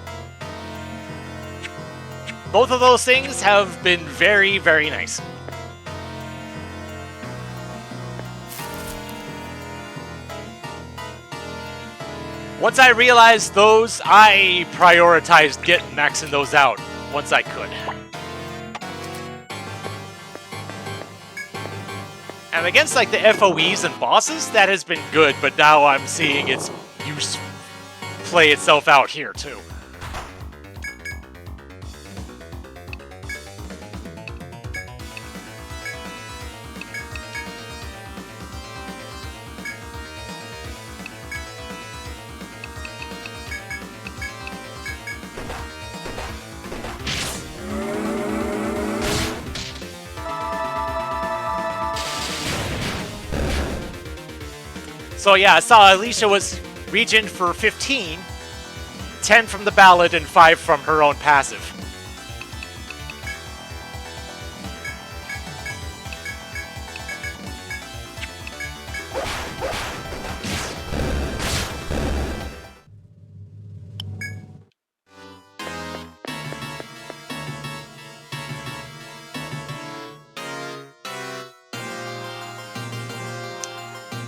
Both of those things have been very, very nice. Once I realized those, I prioritized maxing those out once I could. And against like the FOEs and bosses, that has been good, but now I'm seeing its use play itself out here too. So yeah, I saw Alicia was regen for 15, 10 from the ballad, and 5 from her own passive.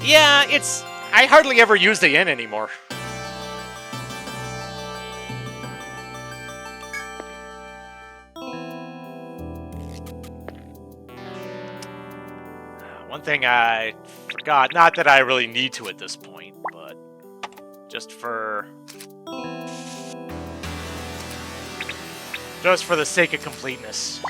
Yeah, I hardly ever use the inn anymore. One thing I forgot, not that I really need to at this point, but just for the sake of completeness.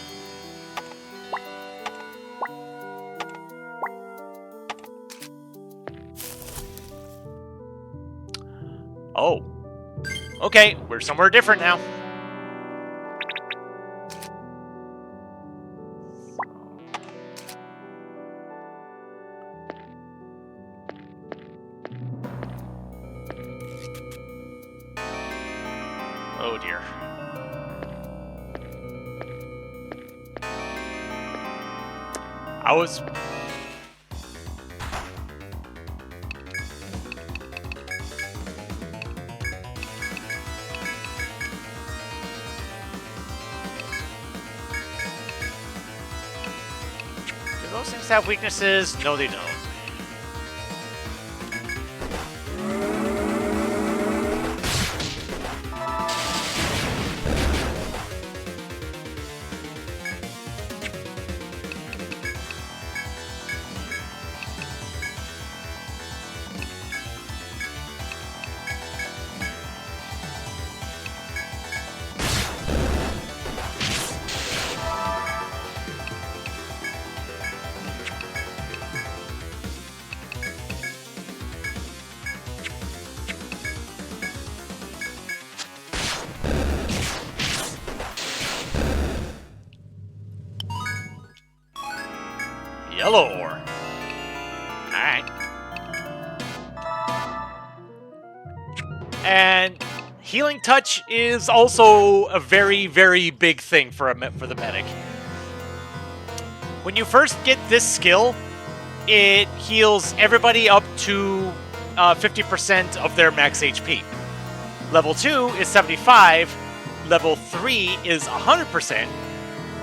Oh. Okay, we're somewhere different now. Oh dear. Do those things have weaknesses? No, they don't. Yellow ore. Alright. And healing touch is also a very, very big thing for the medic. When you first get this skill, it heals everybody up to 50% of their max HP. Level 2 is 75, level 3 is 100%,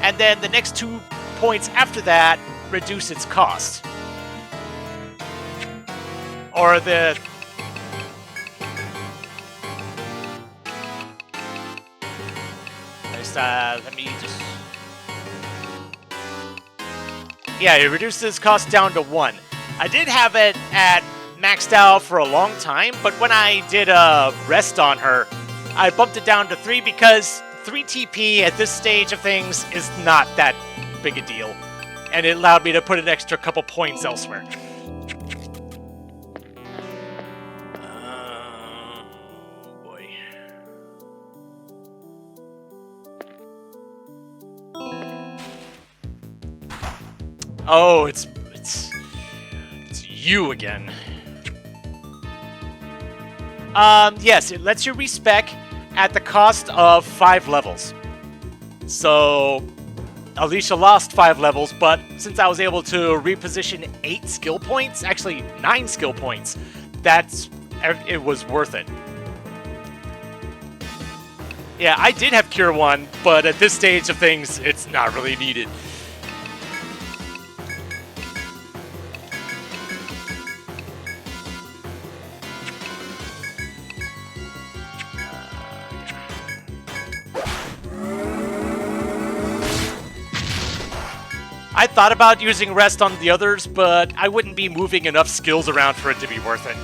and then the next 2 points after that reduce its cost. Or the... let me just... Yeah, it reduces cost down to 1. I did have it at maxed out for a long time, but when I did a rest on her, I bumped it down to 3 because 3 TP at this stage of things is not that big a deal. And it allowed me to put an extra couple points elsewhere. Oh, it's you again. Yes, it lets you respec at the cost of 5 levels. So, Alicia lost 5 levels, but since I was able to reposition 8 skill points, actually 9 skill points, it was worth it. Yeah, I did have Cure 1, but at this stage of things, it's not really needed. I thought about using rest on the others, but I wouldn't be moving enough skills around for it to be worth it.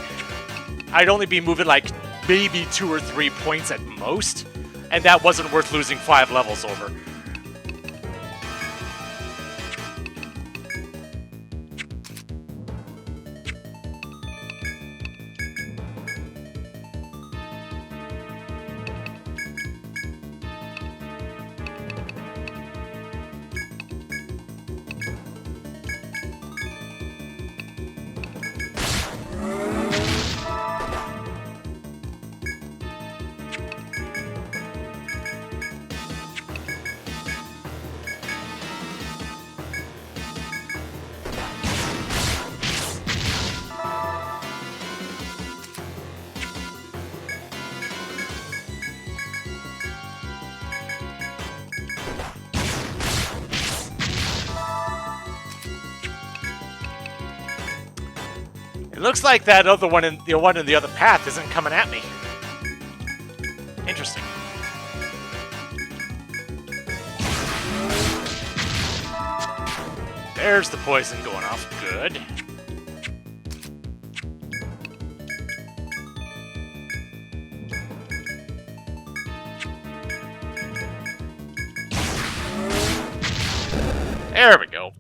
I'd only be moving like maybe 2 or 3 points at most, and that wasn't worth losing 5 levels over. It looks like that other one in the other path isn't coming at me. Interesting. There's the poison going off. Good. There we go.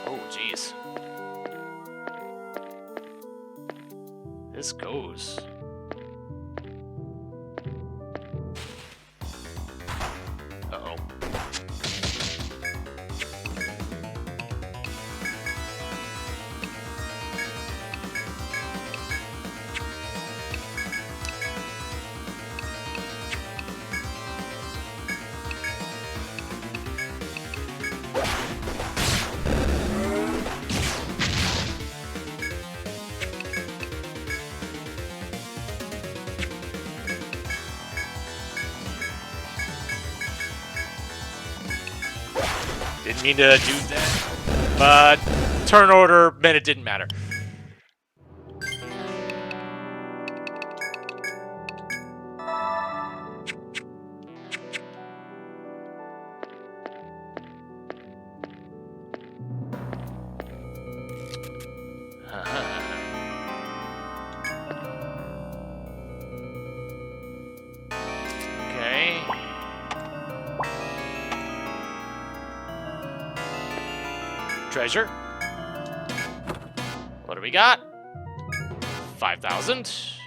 Oh, jeez. This goes. Uh-oh. Didn't mean to do that, but turn order meant it didn't matter. Okay. Treasure. What do we got? 5,000.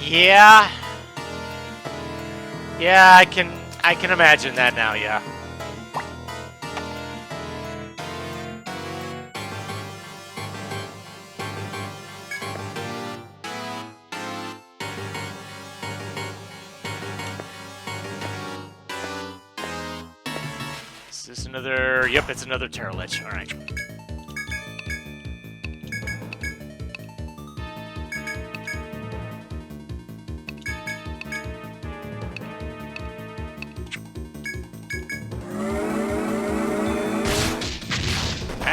Yeah. Yeah, I can imagine that now, yeah. Is this another... Yep, it's another Terror Lich. All right.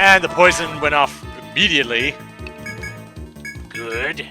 And the poison went off immediately. Good.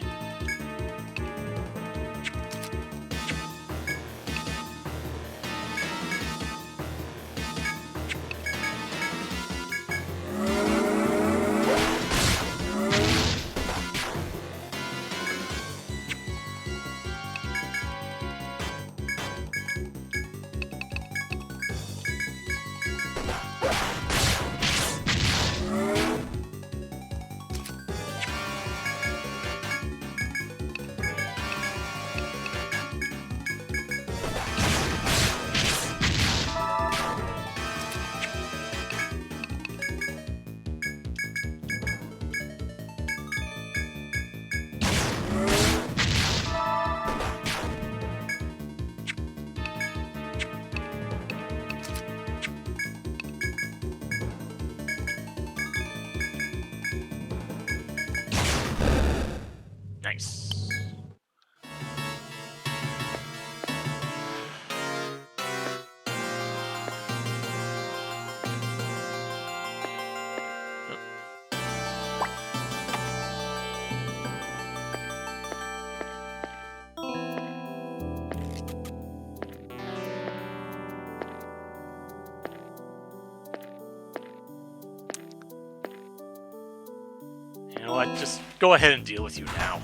Nice. You know what? Just go ahead and deal with you now.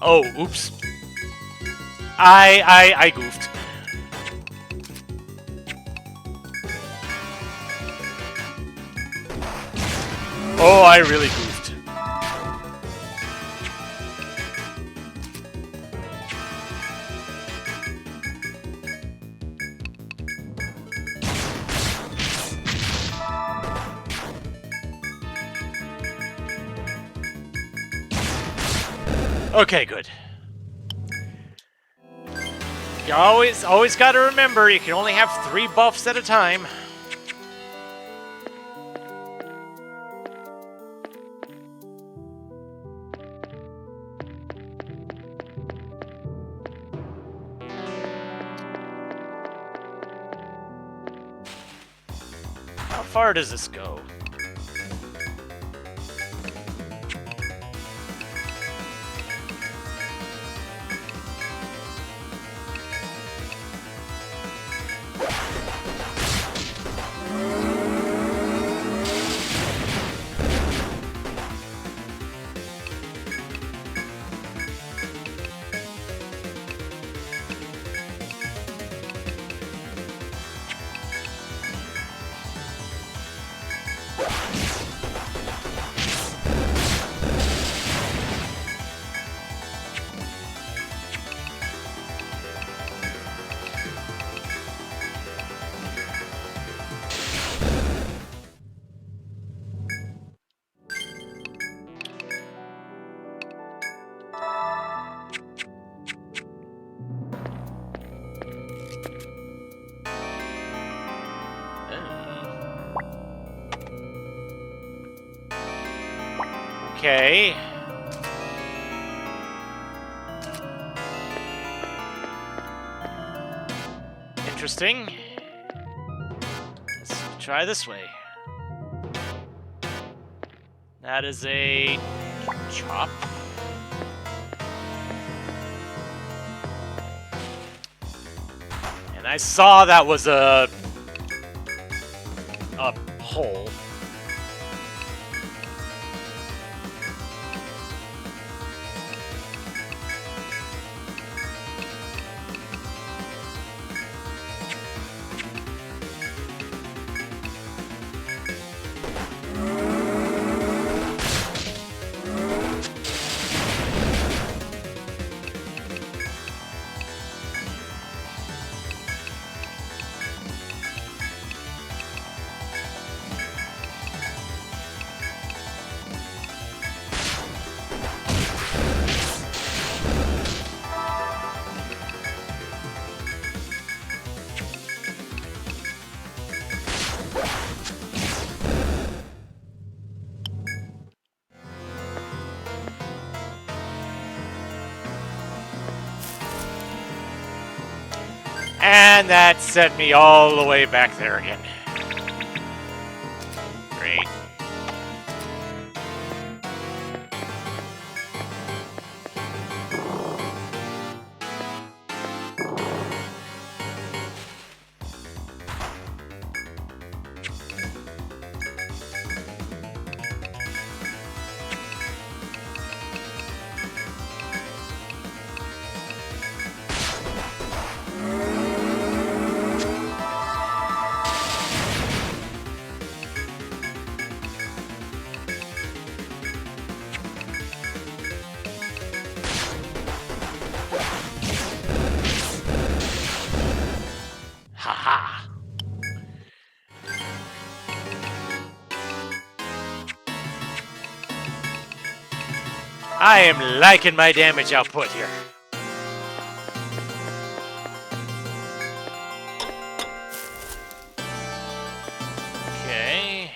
Oh, oops. I goofed. Oh, I really goofed. Okay, good. You always gotta remember, you can only have 3 buffs at a time. How far does this go? Okay. Interesting. Let's try this way. That is a chop. And I saw that was a hole. And that sent me all the way back there again. Great. Haha. I am liking my damage output here. Okay.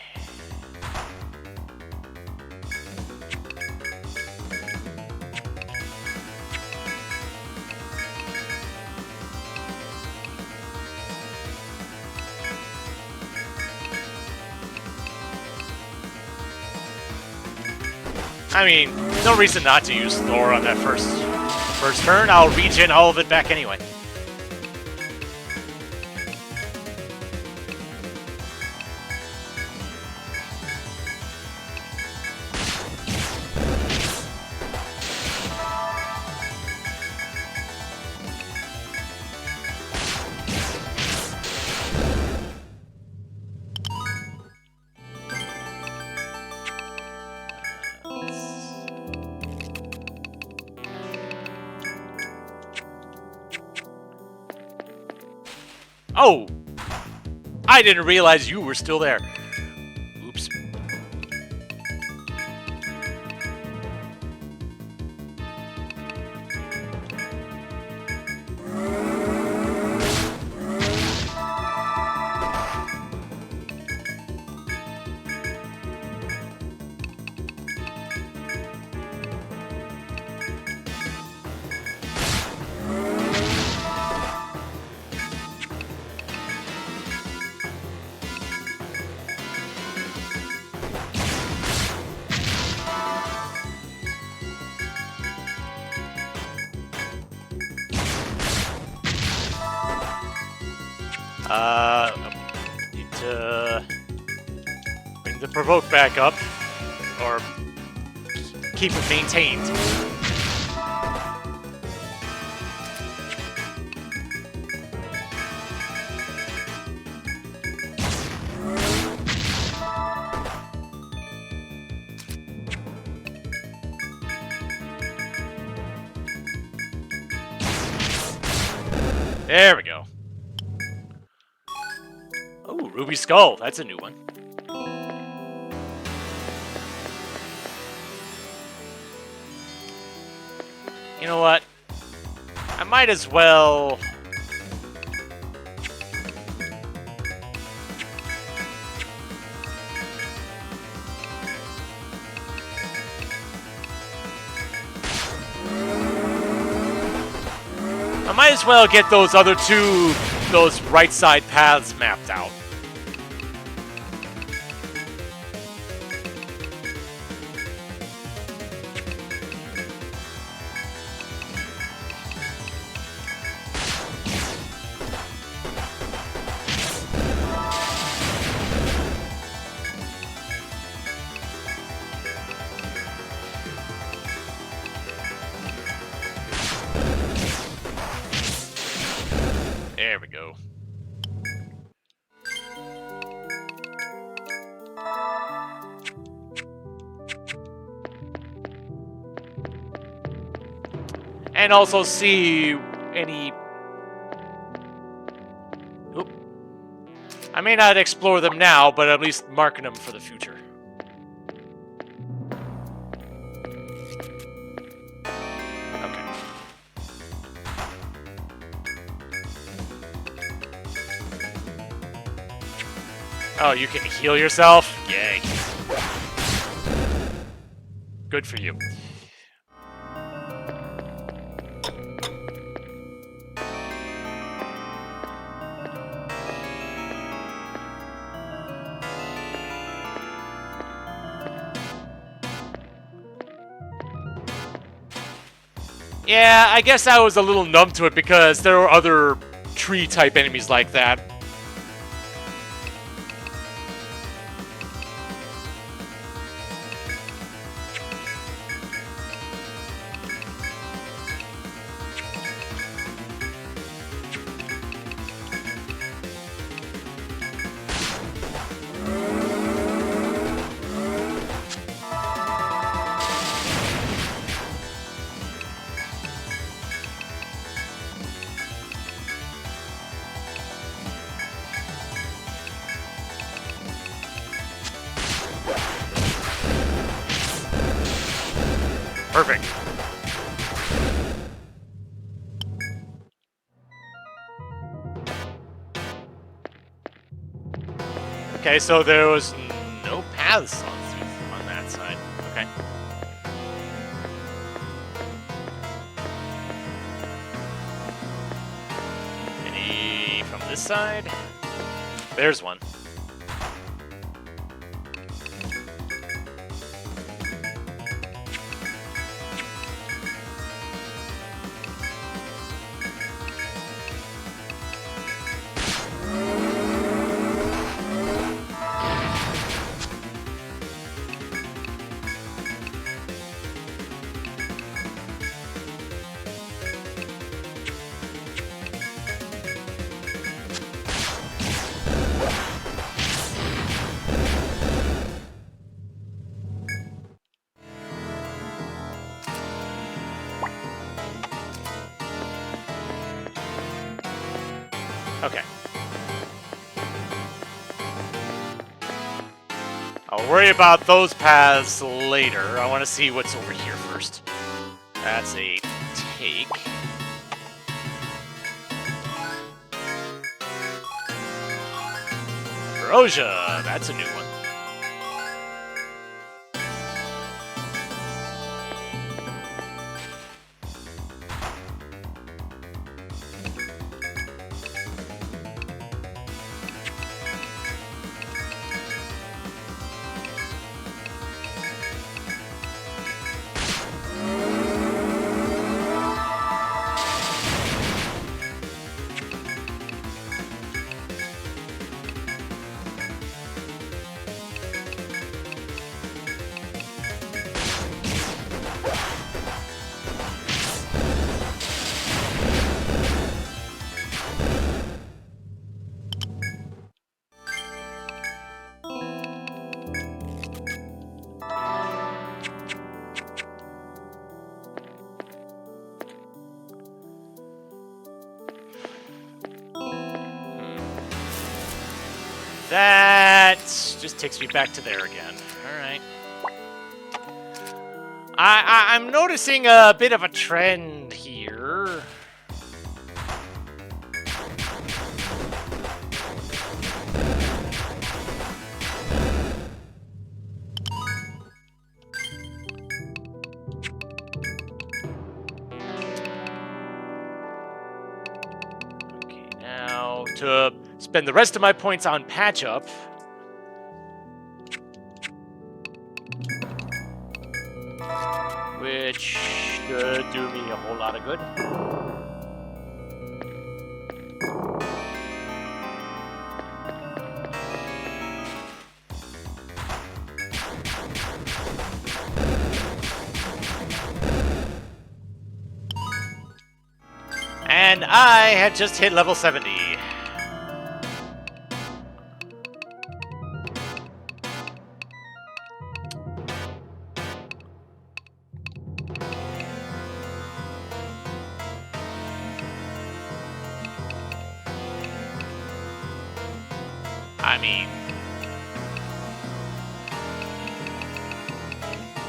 I mean, no reason not to use Thor on that first turn. I'll regen all of it back anyway. Oh! I didn't realize you were still there. Oops. Need to bring the provoke back up, or keep it maintained. There we go. Oh, Ruby Skull. That's a new one. You know what? I might as well... I might as well get those other two, those right side paths mapped out. There we go. And also see any... Oop. I may not explore them now, but at least marking them for the future. Okay. Oh, you can heal yourself? Yay. Good for you. Yeah, I guess I was a little numb to it because there were other tree-type enemies like that. Perfect. Okay, so there was no paths on that side. Okay. Any from this side? There's one. Okay. I'll worry about those paths later. I want to see what's over here first. That's a take. Ambrosia, that's a new one. That just takes me back to there again. Alright. I'm noticing a bit of a trend here. Okay, now to spend the rest of my points on patch up. Which should do me a whole lot of good. And I had just hit level 70. I mean,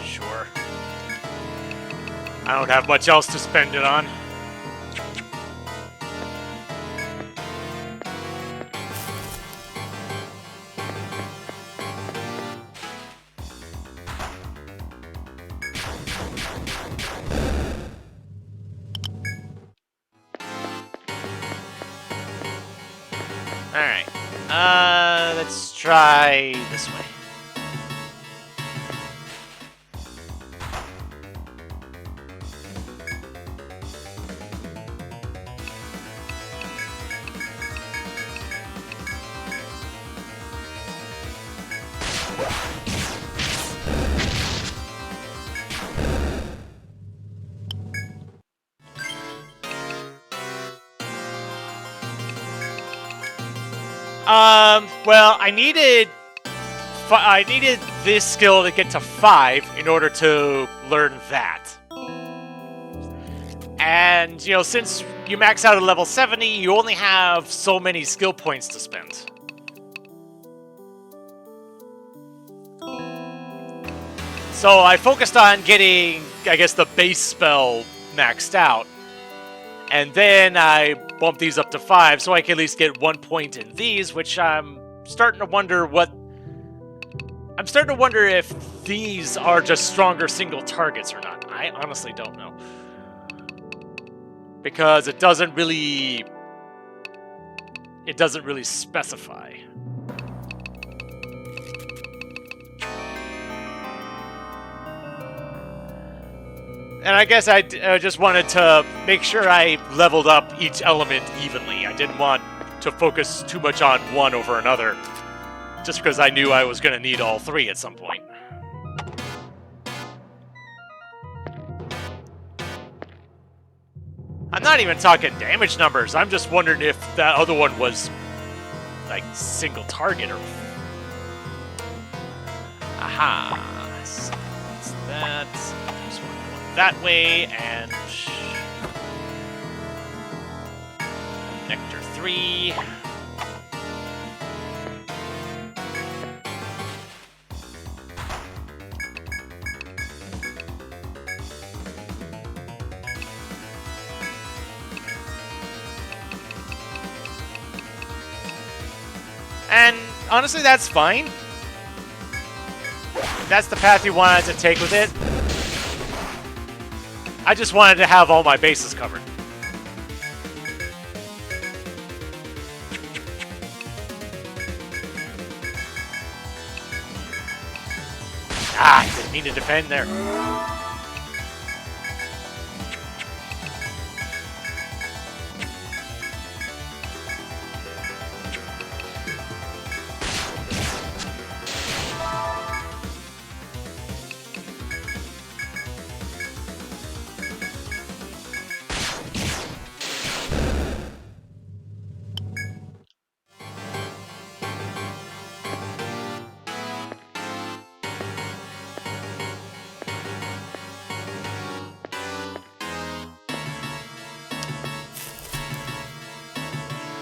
sure. I don't have much else to spend it on. Alright. Let's try this way. Well, I needed this skill to get to 5 in order to learn that. And, you know, since you max out at level 70, you only have so many skill points to spend. So I focused on getting, I guess, the base spell maxed out. And then I bumped these up to 5 so I can at least get 1 point in these, which I'm starting to wonder what... I'm starting to wonder if these are just stronger single targets or not. I honestly don't know. Because it doesn't really specify. And I guess I just wanted to make sure I leveled up each element evenly. I didn't want to focus too much on one over another, just because I knew I was going to need all 3 at some point. I'm not even talking damage numbers. I'm just wondering if that other one was, like, single target or... Aha. So that's that. Just want to go that way, and... Nectar 3. And honestly, that's fine. If that's the path you wanted to take with it. I just wanted to have all my bases covered. Ah, I didn't mean to defend there.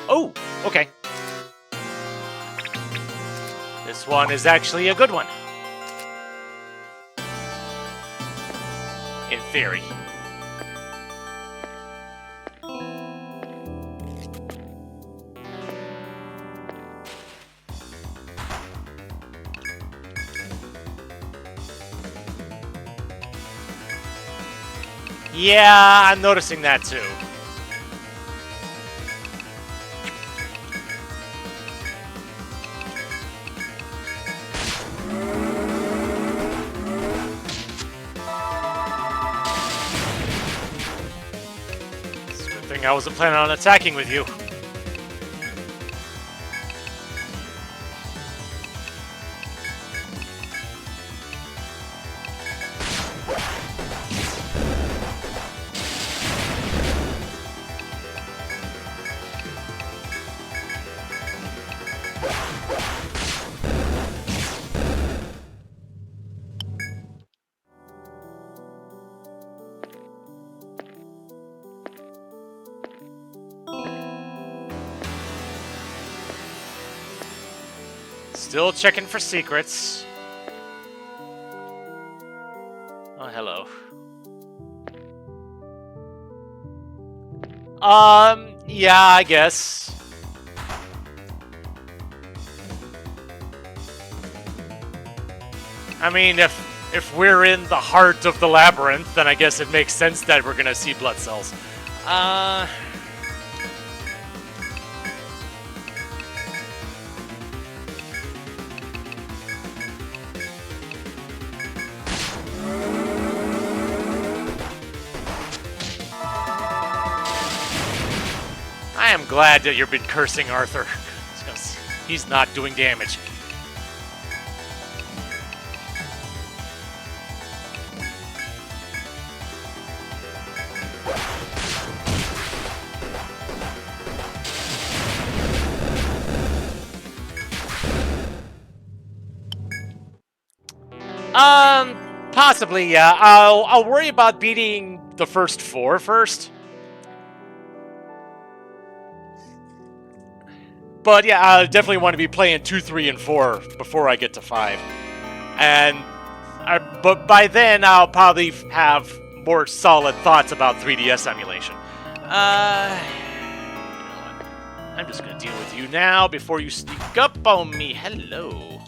Oh, okay. This one is actually a good one. In theory. Yeah, I'm noticing that too. I wasn't planning on attacking with you. Still checking for secrets. Oh, hello. Yeah, I guess. I mean, if we're in the heart of the labyrinth, then I guess it makes sense that we're gonna see blood cells. I am glad that you've been cursing Arthur, because he's not doing damage. Possibly, yeah. I'll worry about beating the first 4 first. But yeah, I definitely want to be playing 2, 3, and 4 before I get to 5. But by then, I'll probably have more solid thoughts about 3DS emulation. You know what? I'm just gonna deal with you now before you sneak up on me. Hello.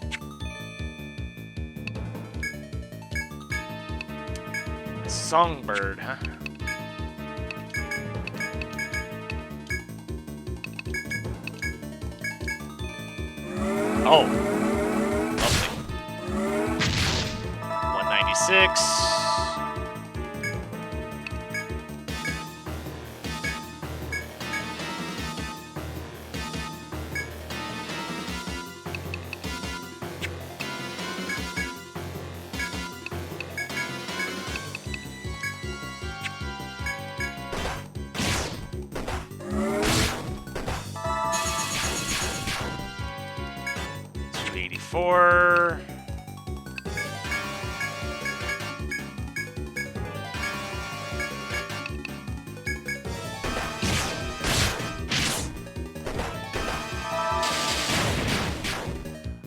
Songbird, huh? Oh. Lovely. 196. $284.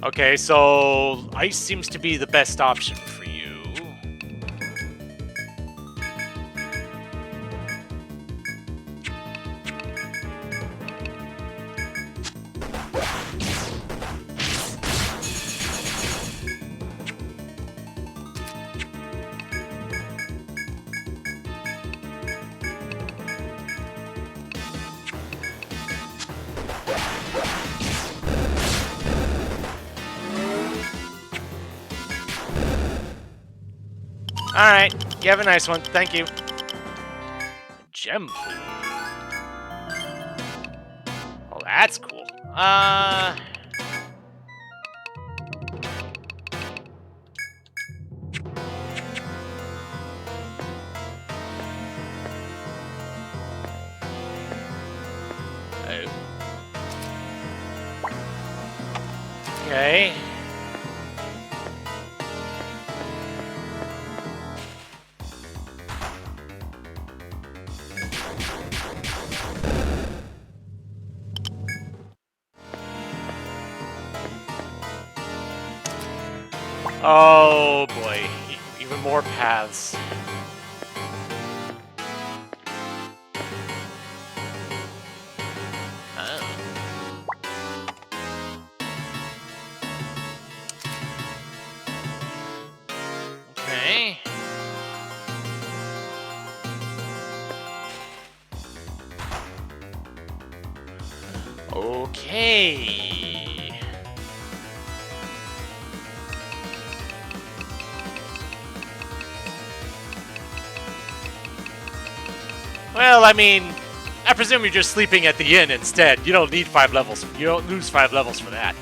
Okay, so ice seems to be the best option for you. Alright, you have a nice one. Thank you. Gem pool. Oh, that's cool. Oh. Okay. Oh boy, even more paths. Oh. Okay. Okay. Well, I mean, I presume you're just sleeping at the inn instead. You don't need 5 levels. You don't lose 5 levels for that.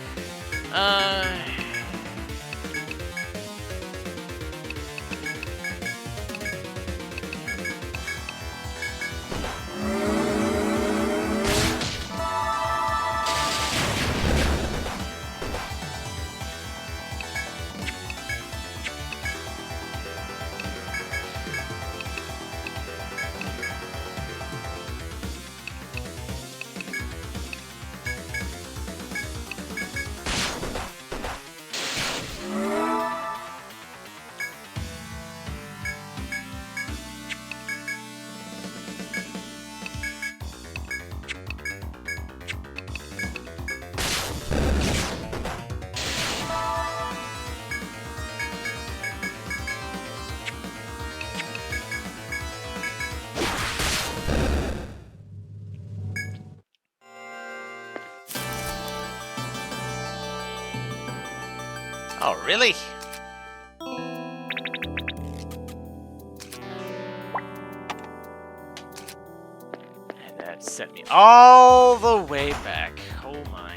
Oh, really? And that sent me all the way back. Oh my.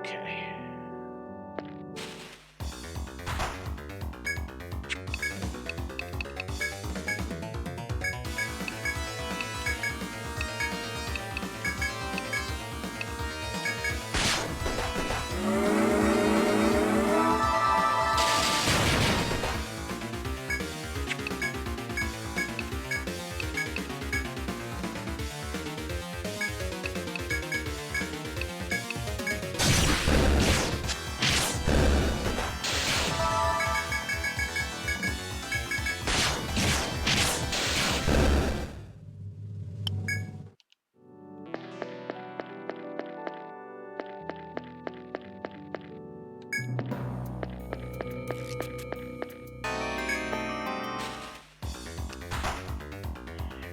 Okay.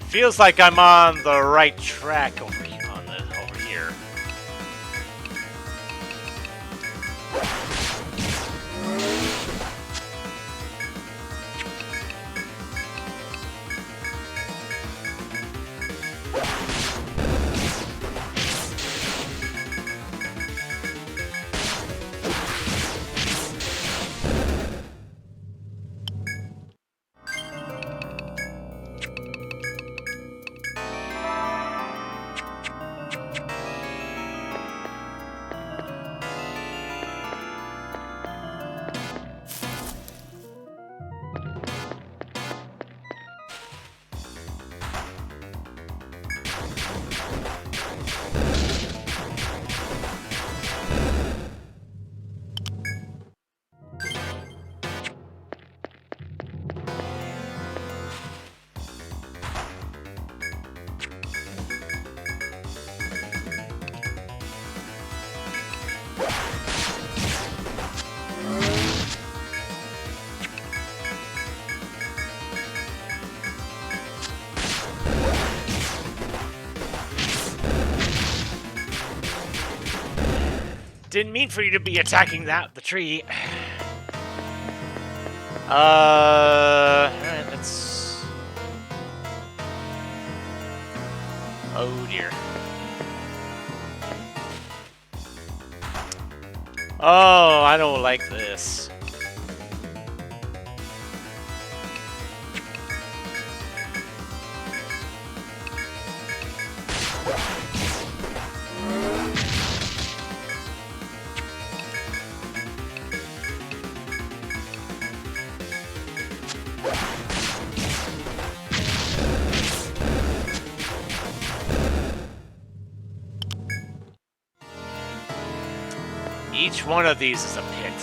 Feels like I'm on the right track over here. Didn't mean for you to be attacking the tree. Alright, let's... Oh dear. Oh, I don't like this. Each one of these is a pit.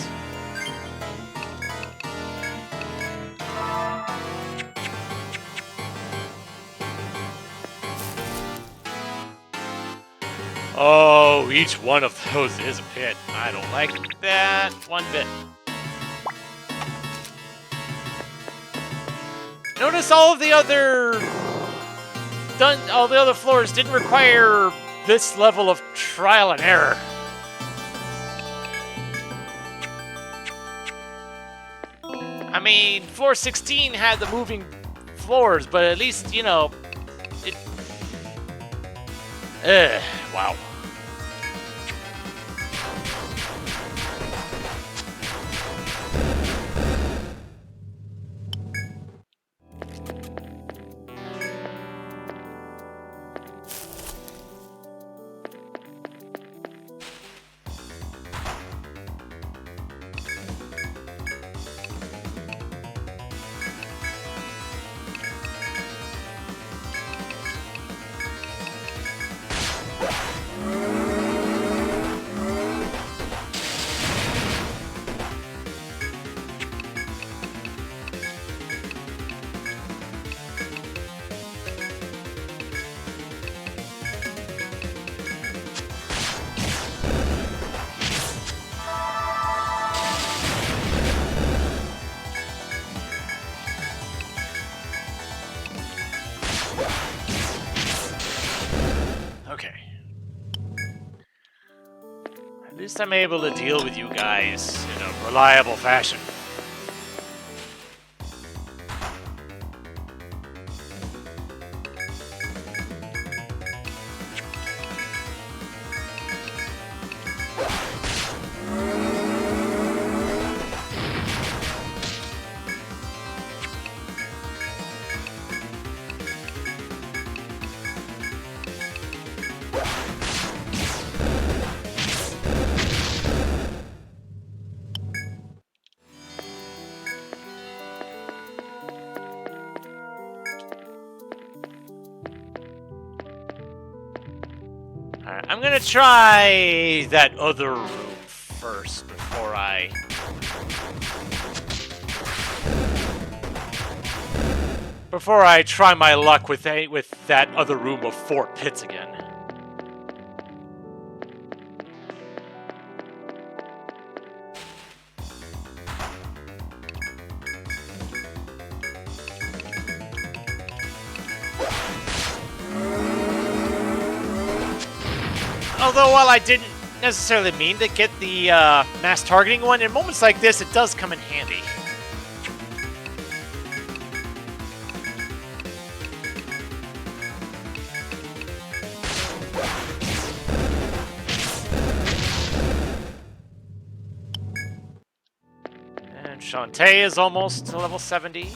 Oh, each one of those is a pit. I don't like that one bit. Notice all the other floors didn't require this level of trial and error. I mean, floor 16 had the moving floors, but at least, you know, it... wow. least I'm able to deal with you guys in a reliable fashion. Alright, I'm gonna try that other room first before I try my luck with that other room of 4 pits again. Although, while I didn't necessarily mean to get the mass targeting one, in moments like this, it does come in handy. And Shantae is almost to level 70.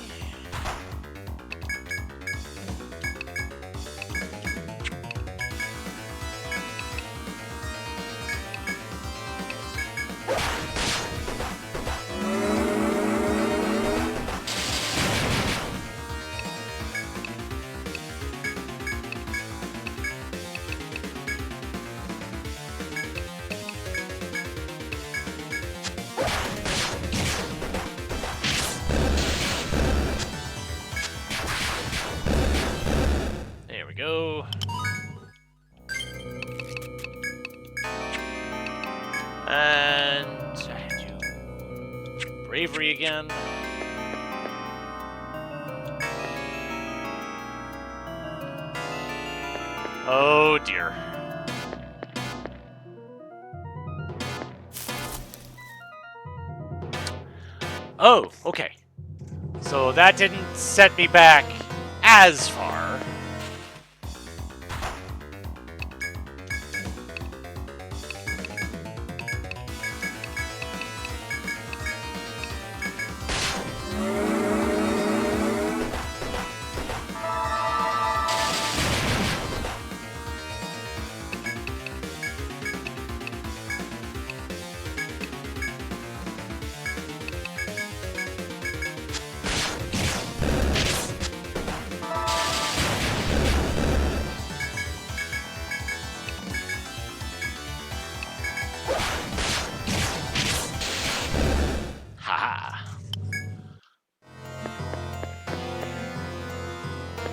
Go. And I do bravery again. Oh dear. Oh, okay. So that didn't set me back as far.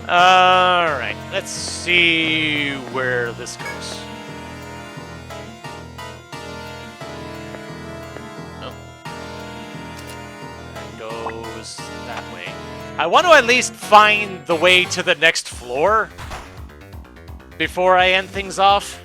Alright, let's see where this goes. Oh. That goes that way. I want to at least find the way to the next floor before I end things off.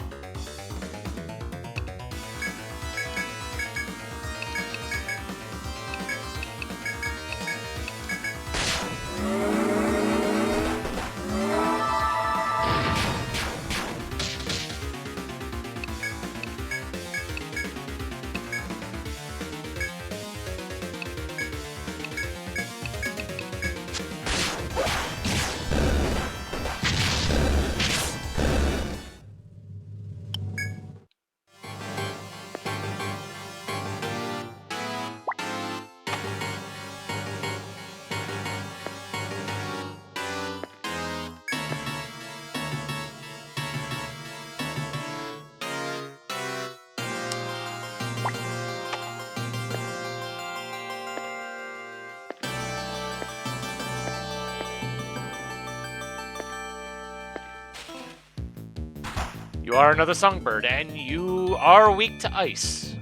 You are another songbird, and you are weak to ice.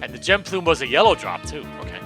And the gem plume was a yellow drop, too. Okay.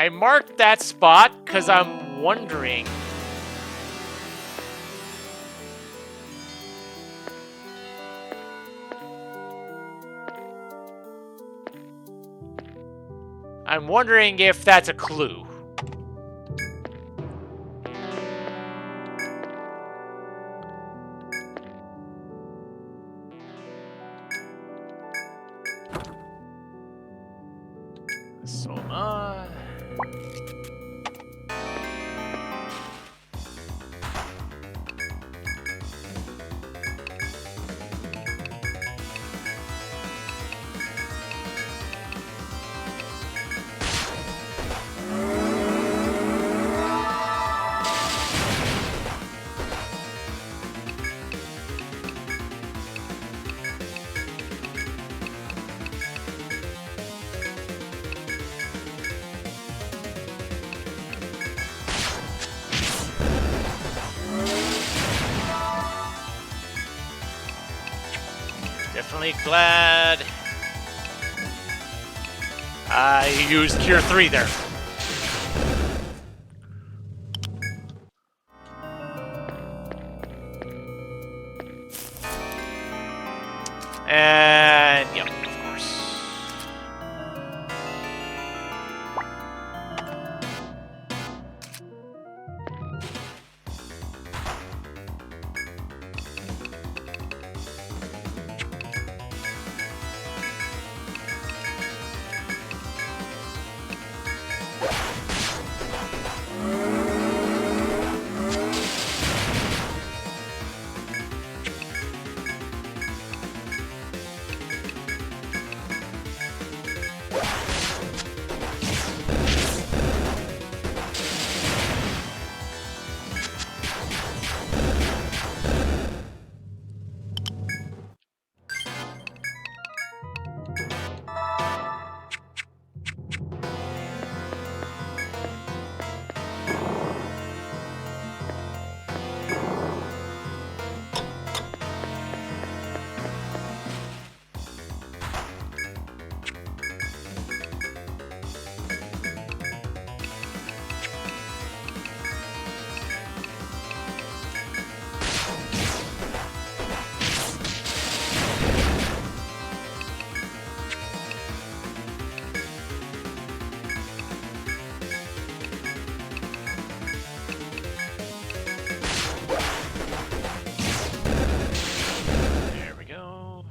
I marked that spot because I'm wondering. I'm wondering if that's a clue. Soma. Definitely glad I used Cure 3 there. And, yep, of course. There we go.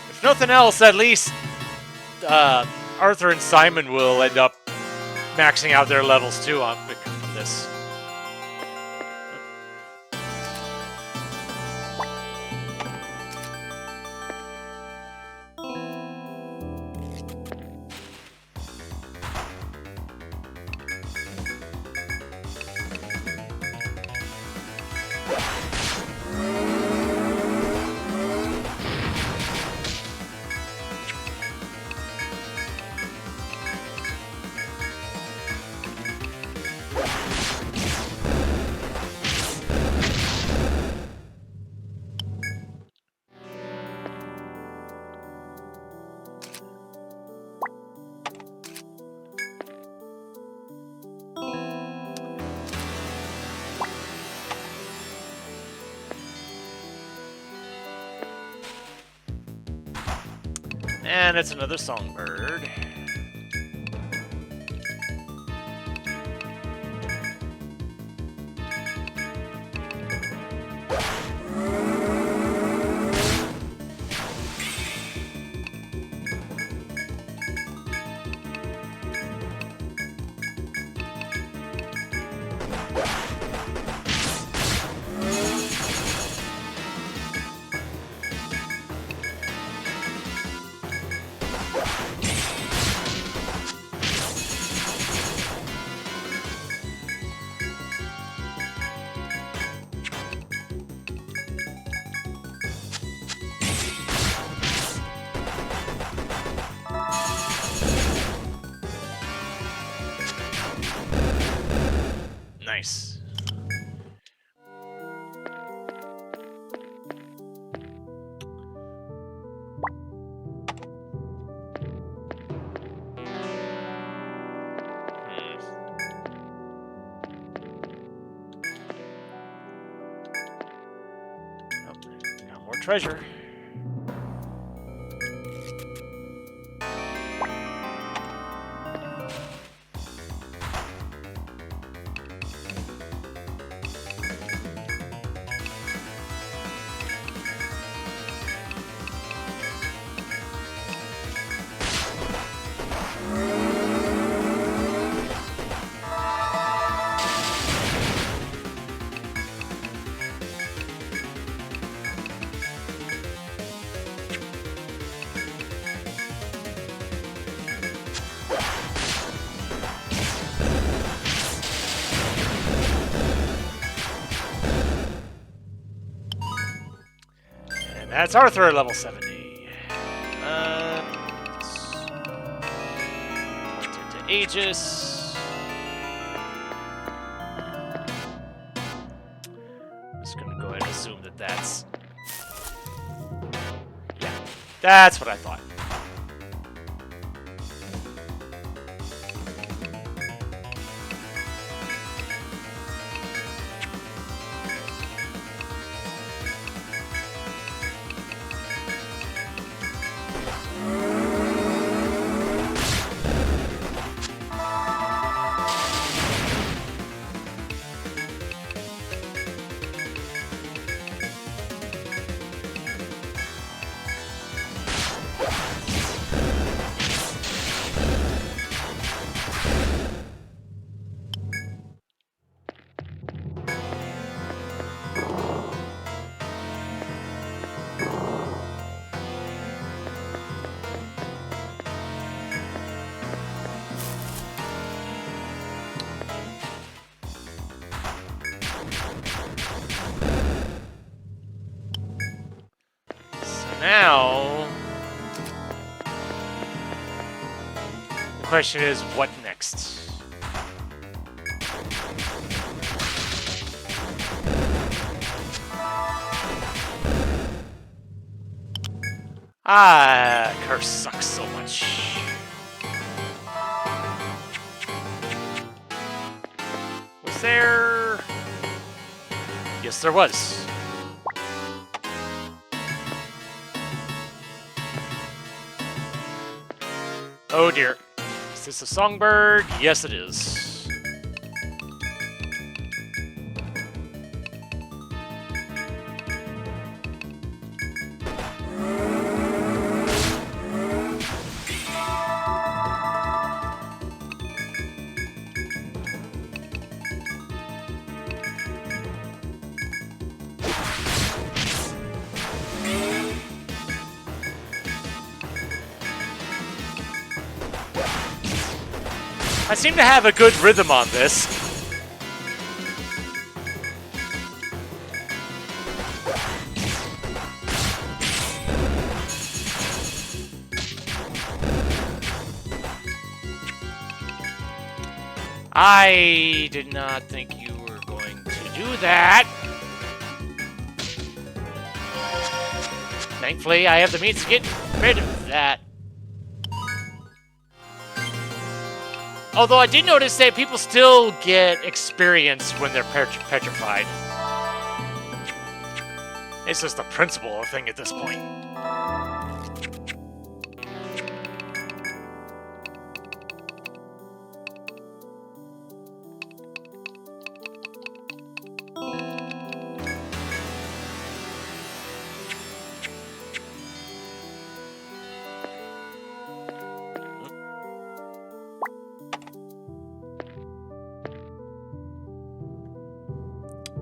If nothing else, at least Arthur and Simon will end up maxing out their levels too on from this. And it's another songbird. Nice. Got more treasure. That's Arthur at level 70. Point into Aegis. I'm just gonna go ahead and assume that that's... Yeah, that's what I thought. Now, the question is, what next? Curse sucks so much. Was there? Yes, there was. Oh dear. Is this a songbird? Yes, it is. I seem to have a good rhythm on this. I did not think you were going to do that. Thankfully, I have the means to get rid of that. Although I did notice that people still get experience when they're petrified. It's just a principle thing at this point.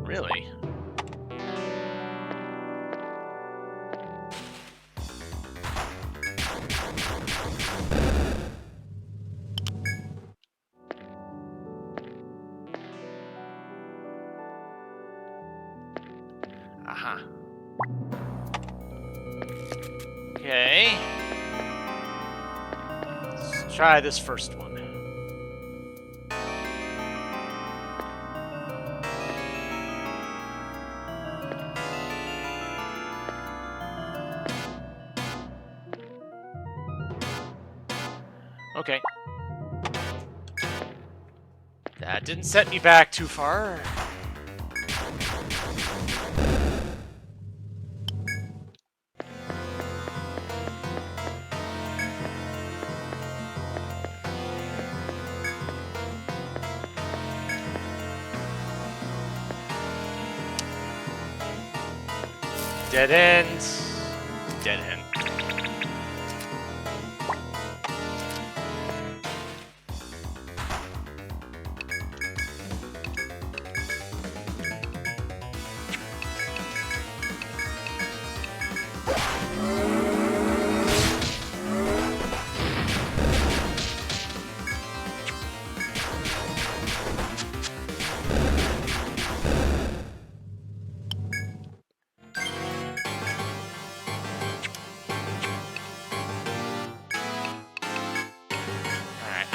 Really? Aha. Okay. Let's try this first one. Okay. That didn't set me back too far. Dead end. Dead end.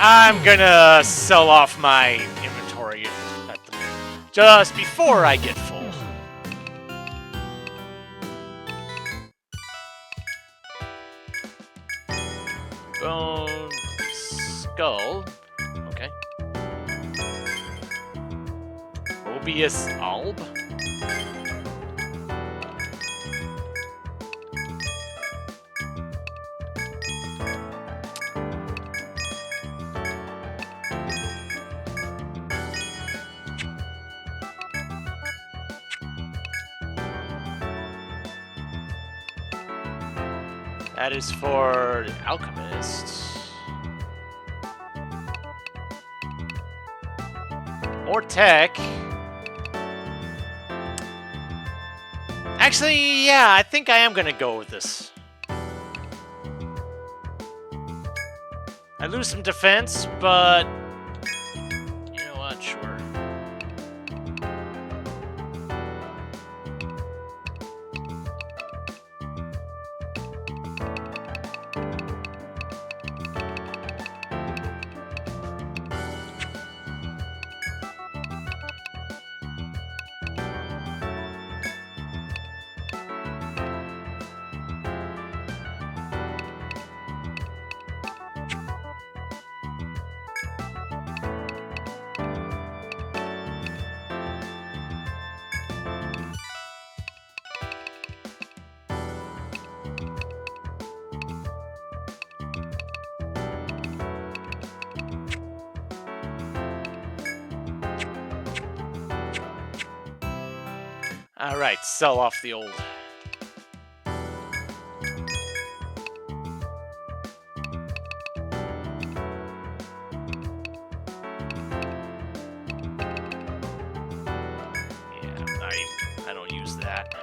I'm gonna sell off my inventory just before I get full. Bone skull. Okay. Mobius alb. That is for the alchemist. More tech. Actually, yeah, I think I am gonna go with this. I lose some defense, but you know what? Sure. Alright, sell off the old. Yeah, I don't use that.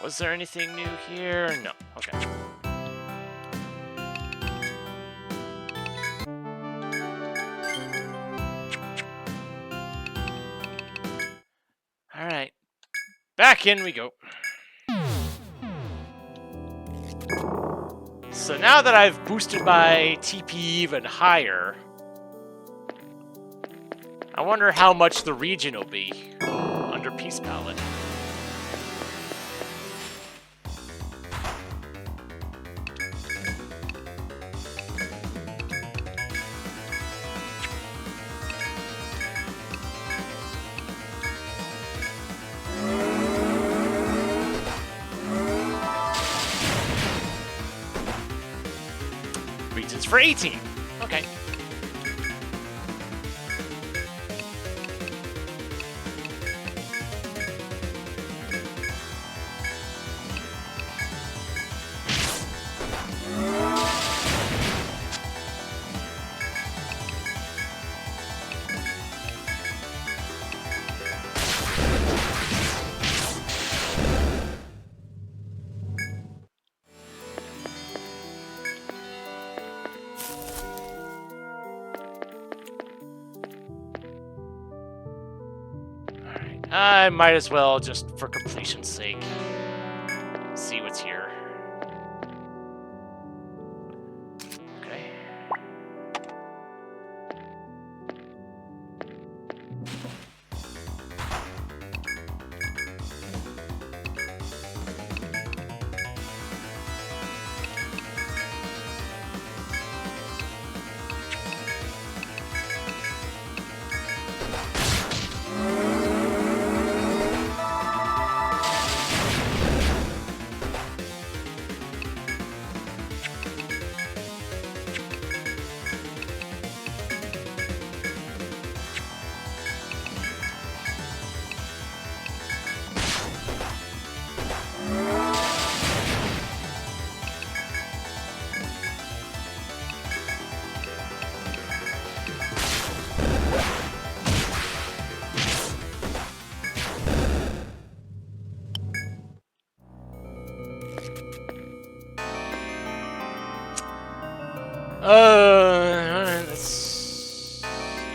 Was there anything new here? No. Okay. Alright. Back in we go. So now that I've boosted my TP even higher, I wonder how much the region will be under Peace Palette. regions for 18. Okay. I might as well, just for completion's sake, see what's here. Okay.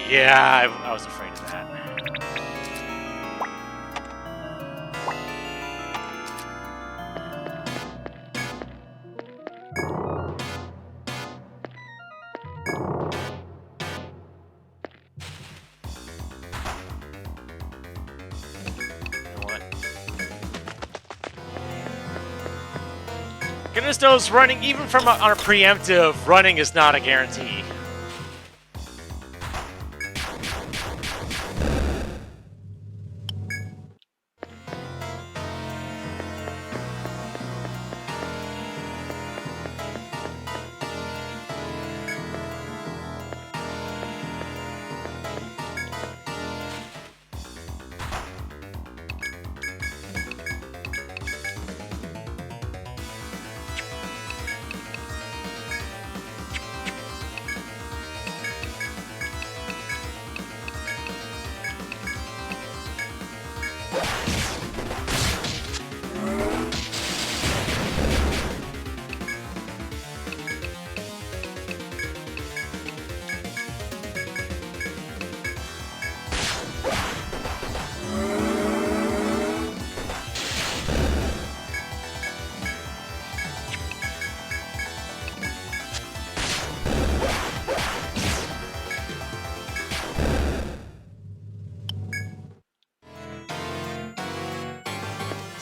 Yeah, I was afraid of that. Goodness knows, running, even from on a preemptive, running is not a guarantee.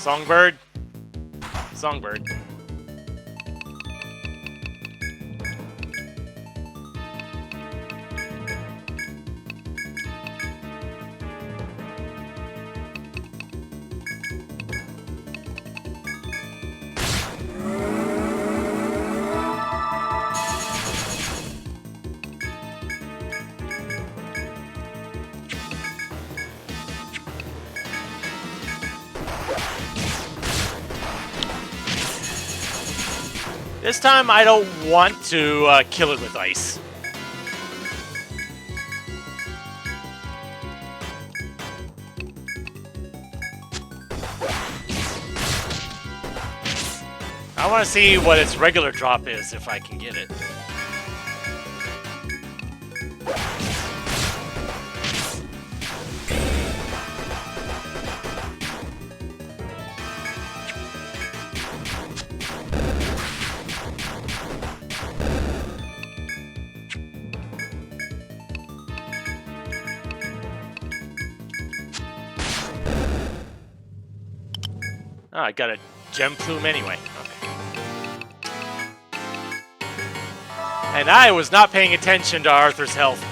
Songbird. Songbird. This time, I don't want to kill it with ice. I want to see what its regular drop is, if I can get it. Oh, I got a gem plume anyway. Okay. And I was not paying attention to Arthur's health.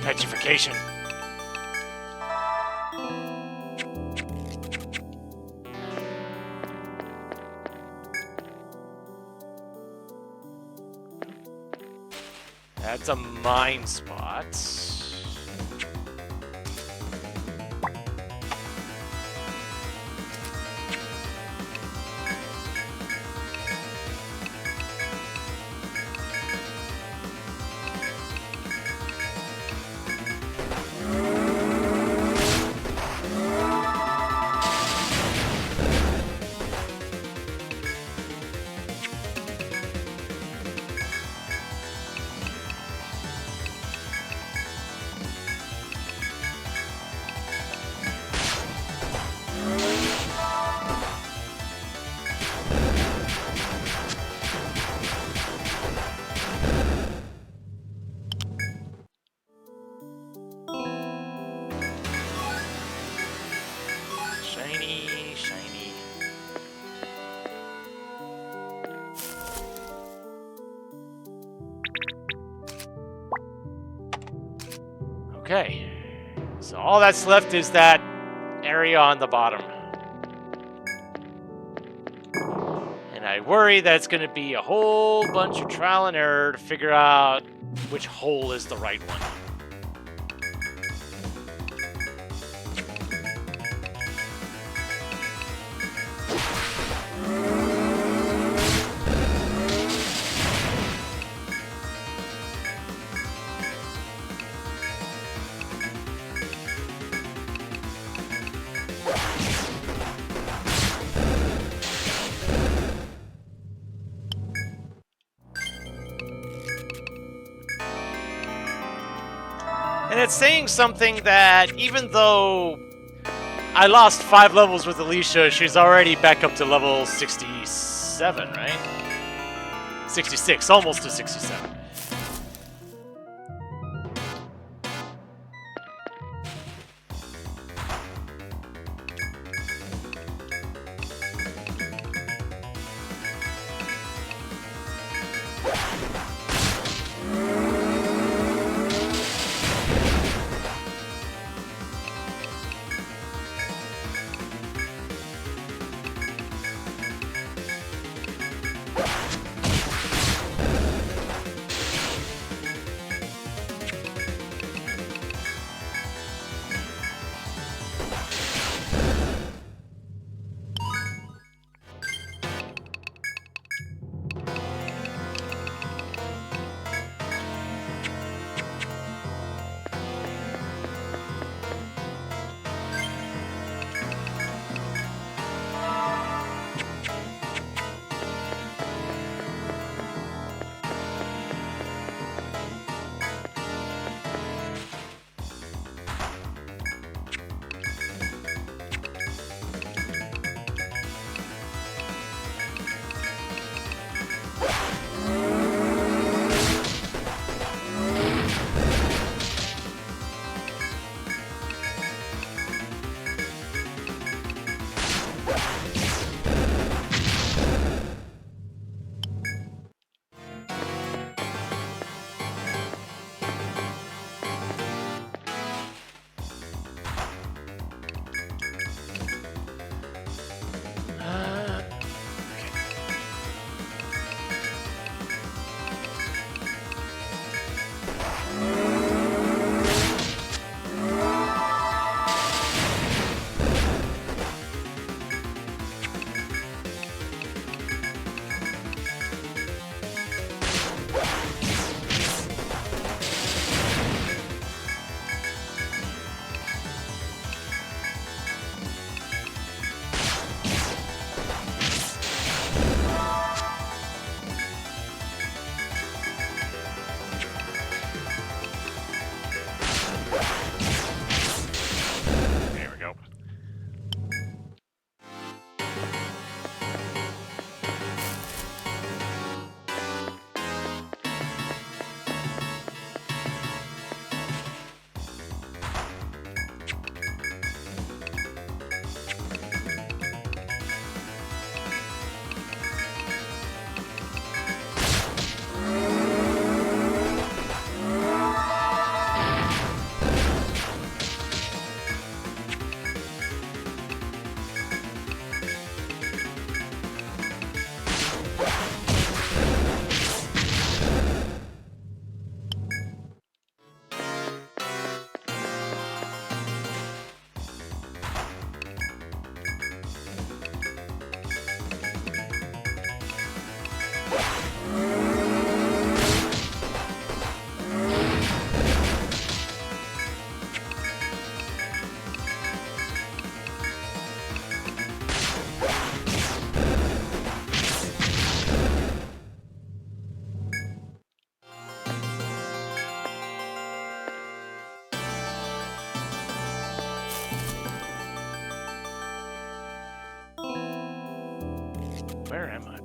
petrification. That's a mine spot. Shiny, shiny. Okay. So all that's left is that area on the bottom. And I worry that it's going to be a whole bunch of trial and error to figure out which hole is the right one. And it's saying something that even though I lost 5 levels with Alicia, she's already back up to level 67, right? 66, almost to 67.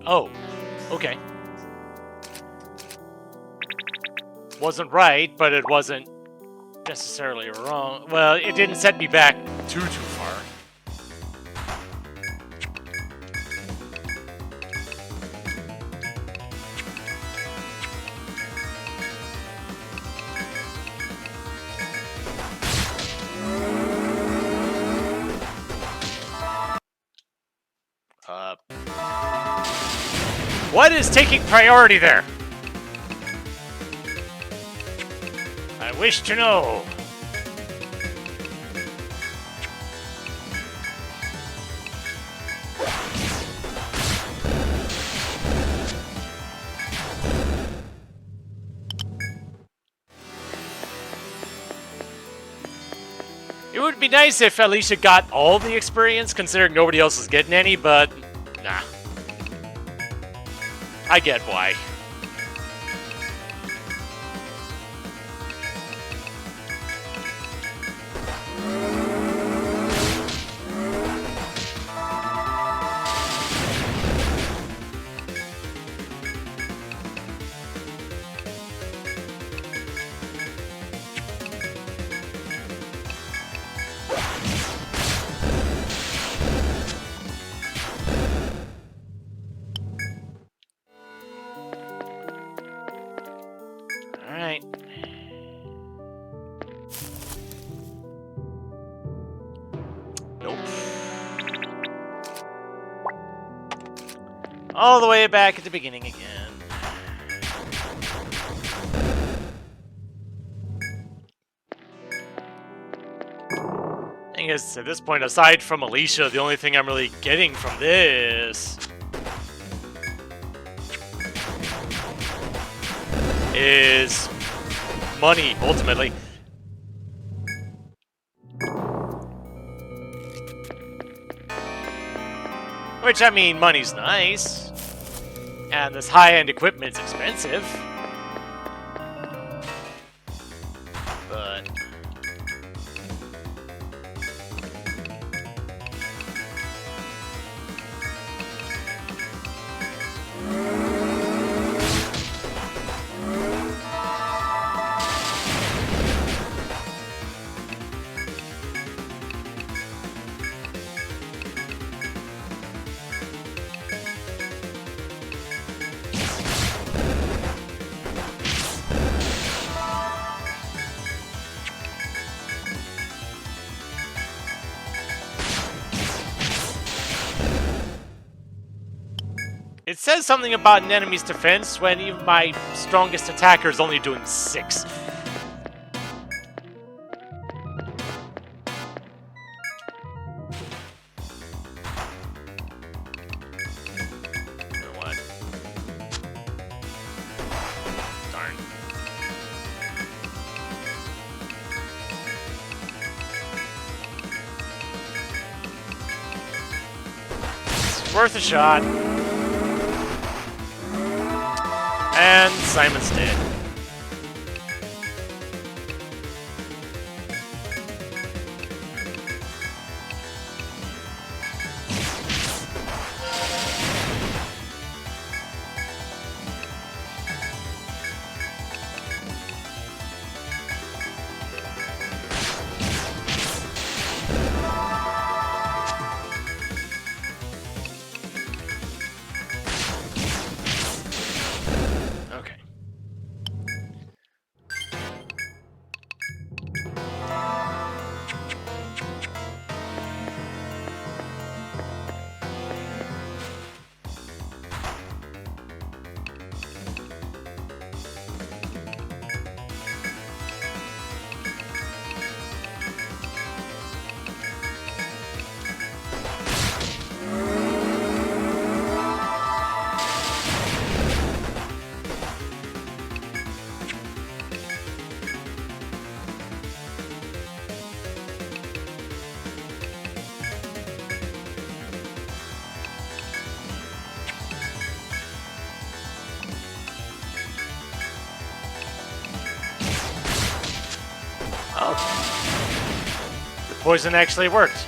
Oh, okay. Wasn't right, but it wasn't necessarily wrong. Well, it didn't set me back too far. What is taking priority there? I wish to know. It would be nice if Alicia got all the experience, considering nobody else is getting any, but nah. I get why. Alright. Nope. All the way back at the beginning again. I guess at this point, aside from Alicia, the only thing I'm really getting from this is money, ultimately. Which, I mean, money's nice. And this high-end equipment's expensive. But it says something about an enemy's defense when even my strongest attacker is only doing 6. You know what? Darn. It's worth a shot. And Simon's dead. Oh. The poison actually worked.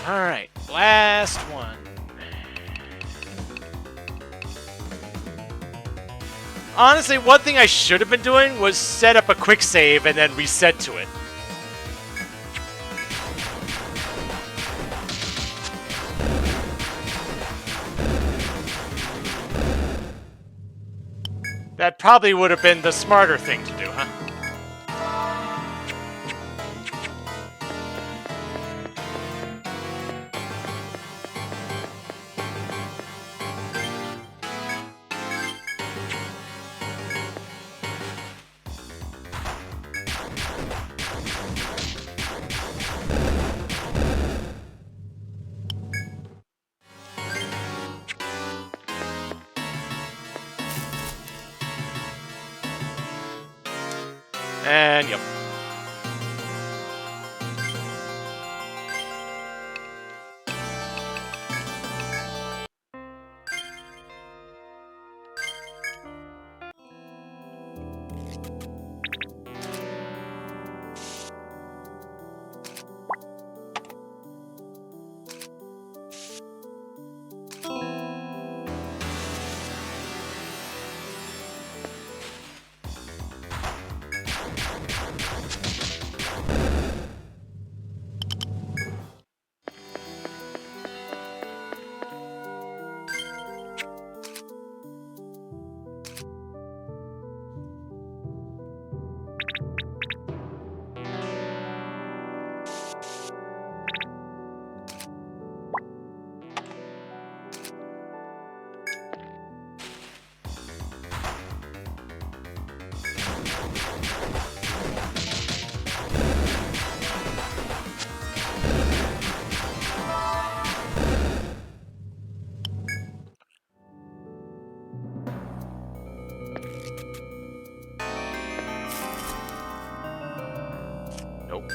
Alright, last one. Honestly, one thing I should have been doing was set up a quick save and then reset to it. That probably would have been the smarter thing to do, huh? And yep. Nope.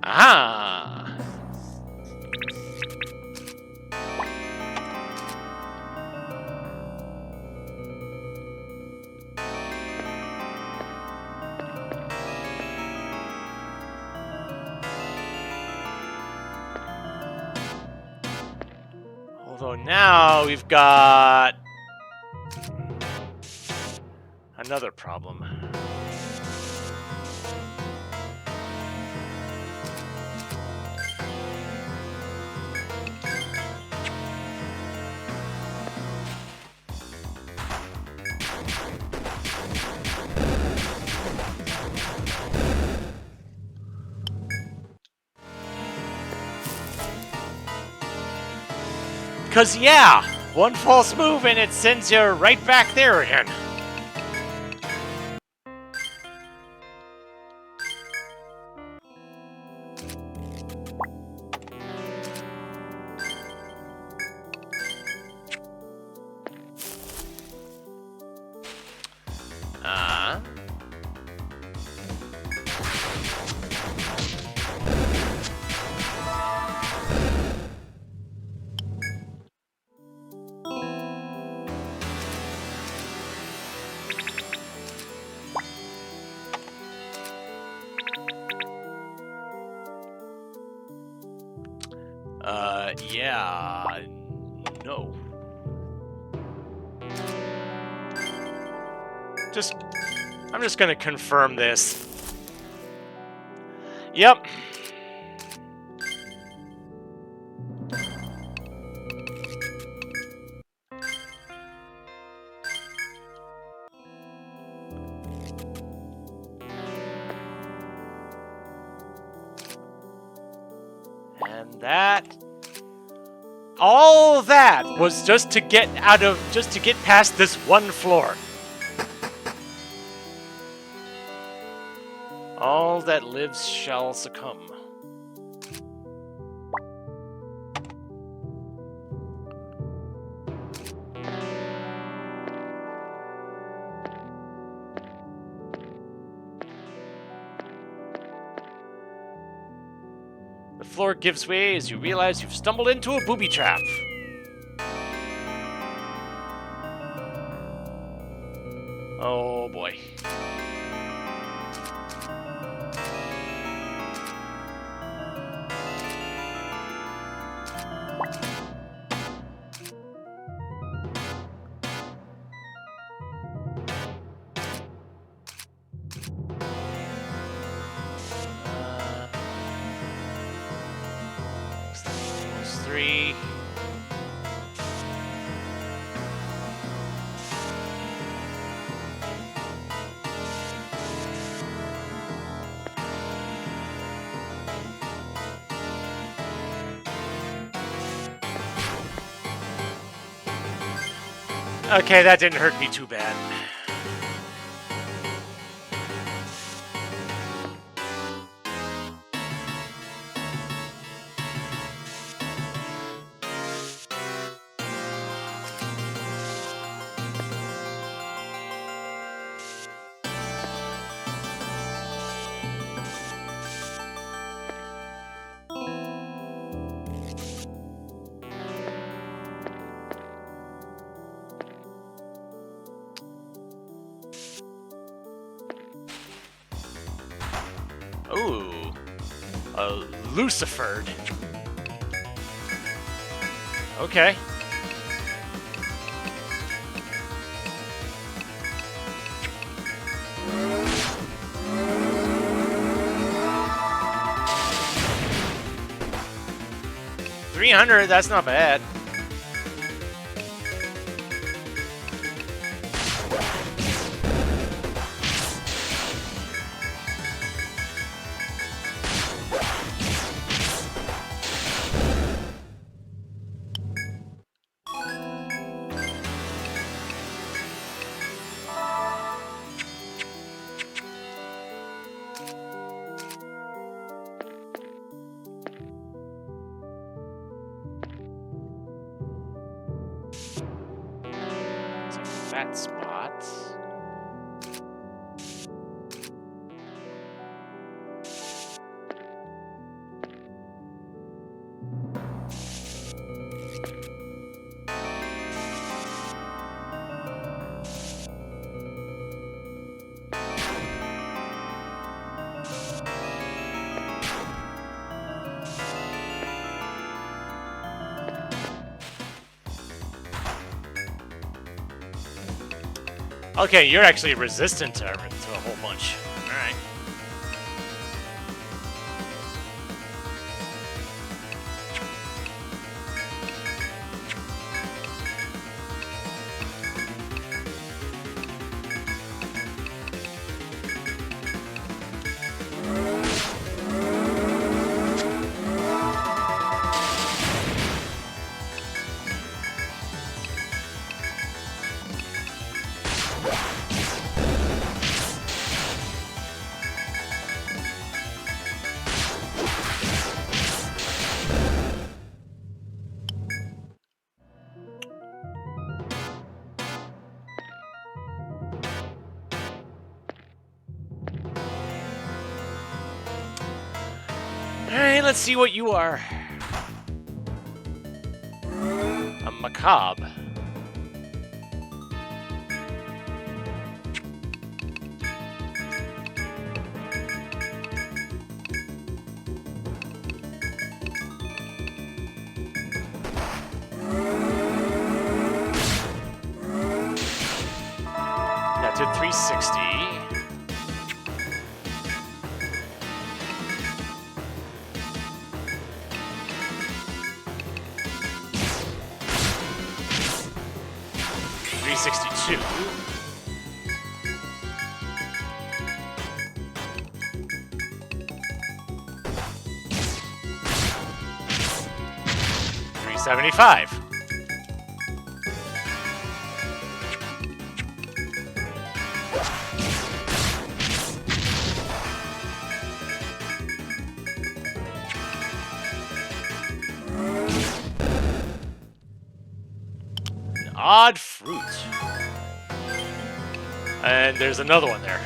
Ah. Although now we've got another problem. Because, yeah, one false move and it sends you right back there again. Yeah, no. I'm just gonna confirm this. Yep. And that... all that was just to get past this one floor. All that lives shall succumb. The floor gives way as you realize you've stumbled into a booby trap. Oh boy. Three. Okay, that didn't hurt me too bad. Ooh, a Luciferd. Okay. $300, that's not bad. Fat spot. Okay, you're actually resistant to a whole bunch. Alright. Alright, let's see what you are. A macabre. That did 360. 362. $375. Odd fruit. And there's another one there.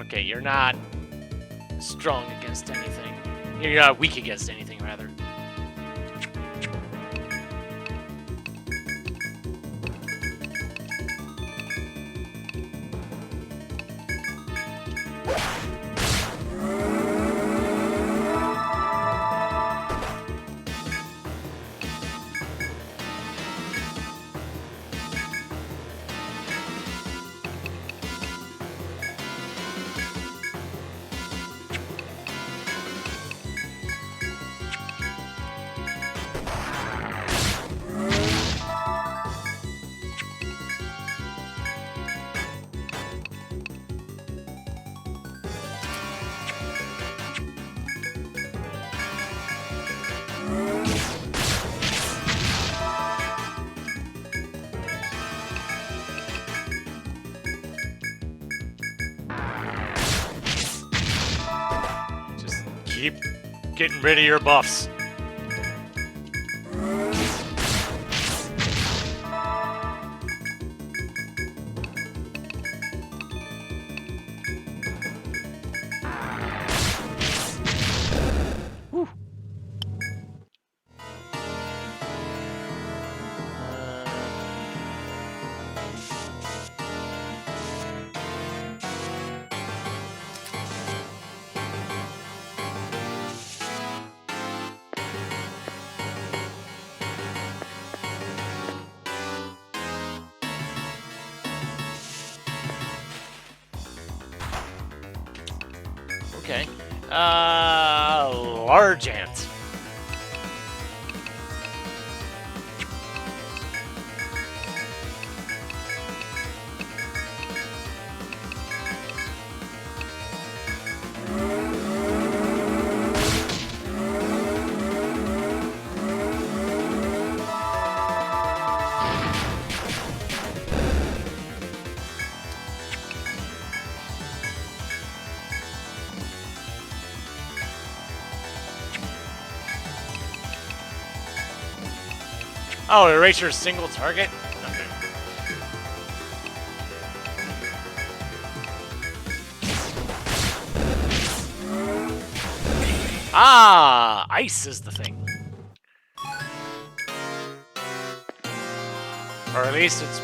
Okay, you're not strong against anything. You're not weak against anything, rather. Keep getting rid of your buffs. Whew. Okay. Large ant. Oh, erase your single target? Okay. Ah, ice is the thing. Or at least it's...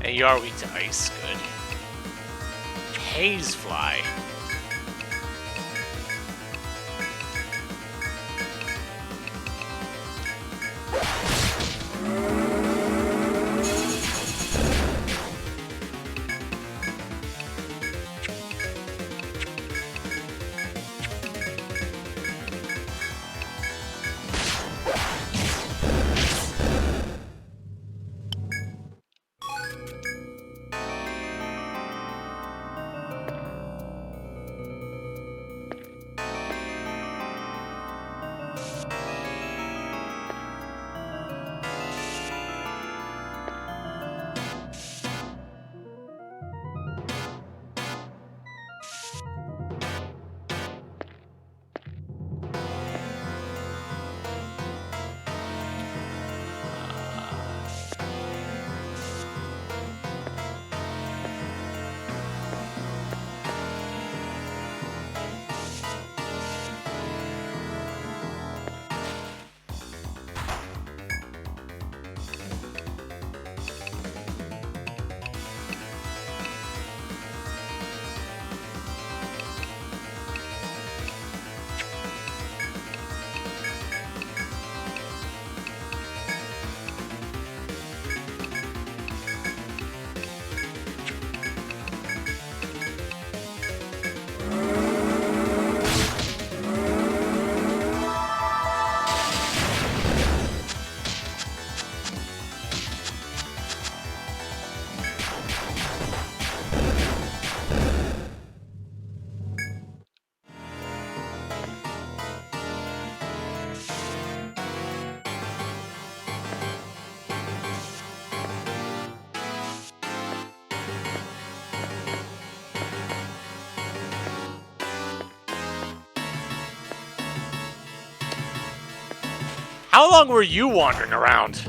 Hey, you are weak to ice. Good. Haze fly. How long were you wandering around?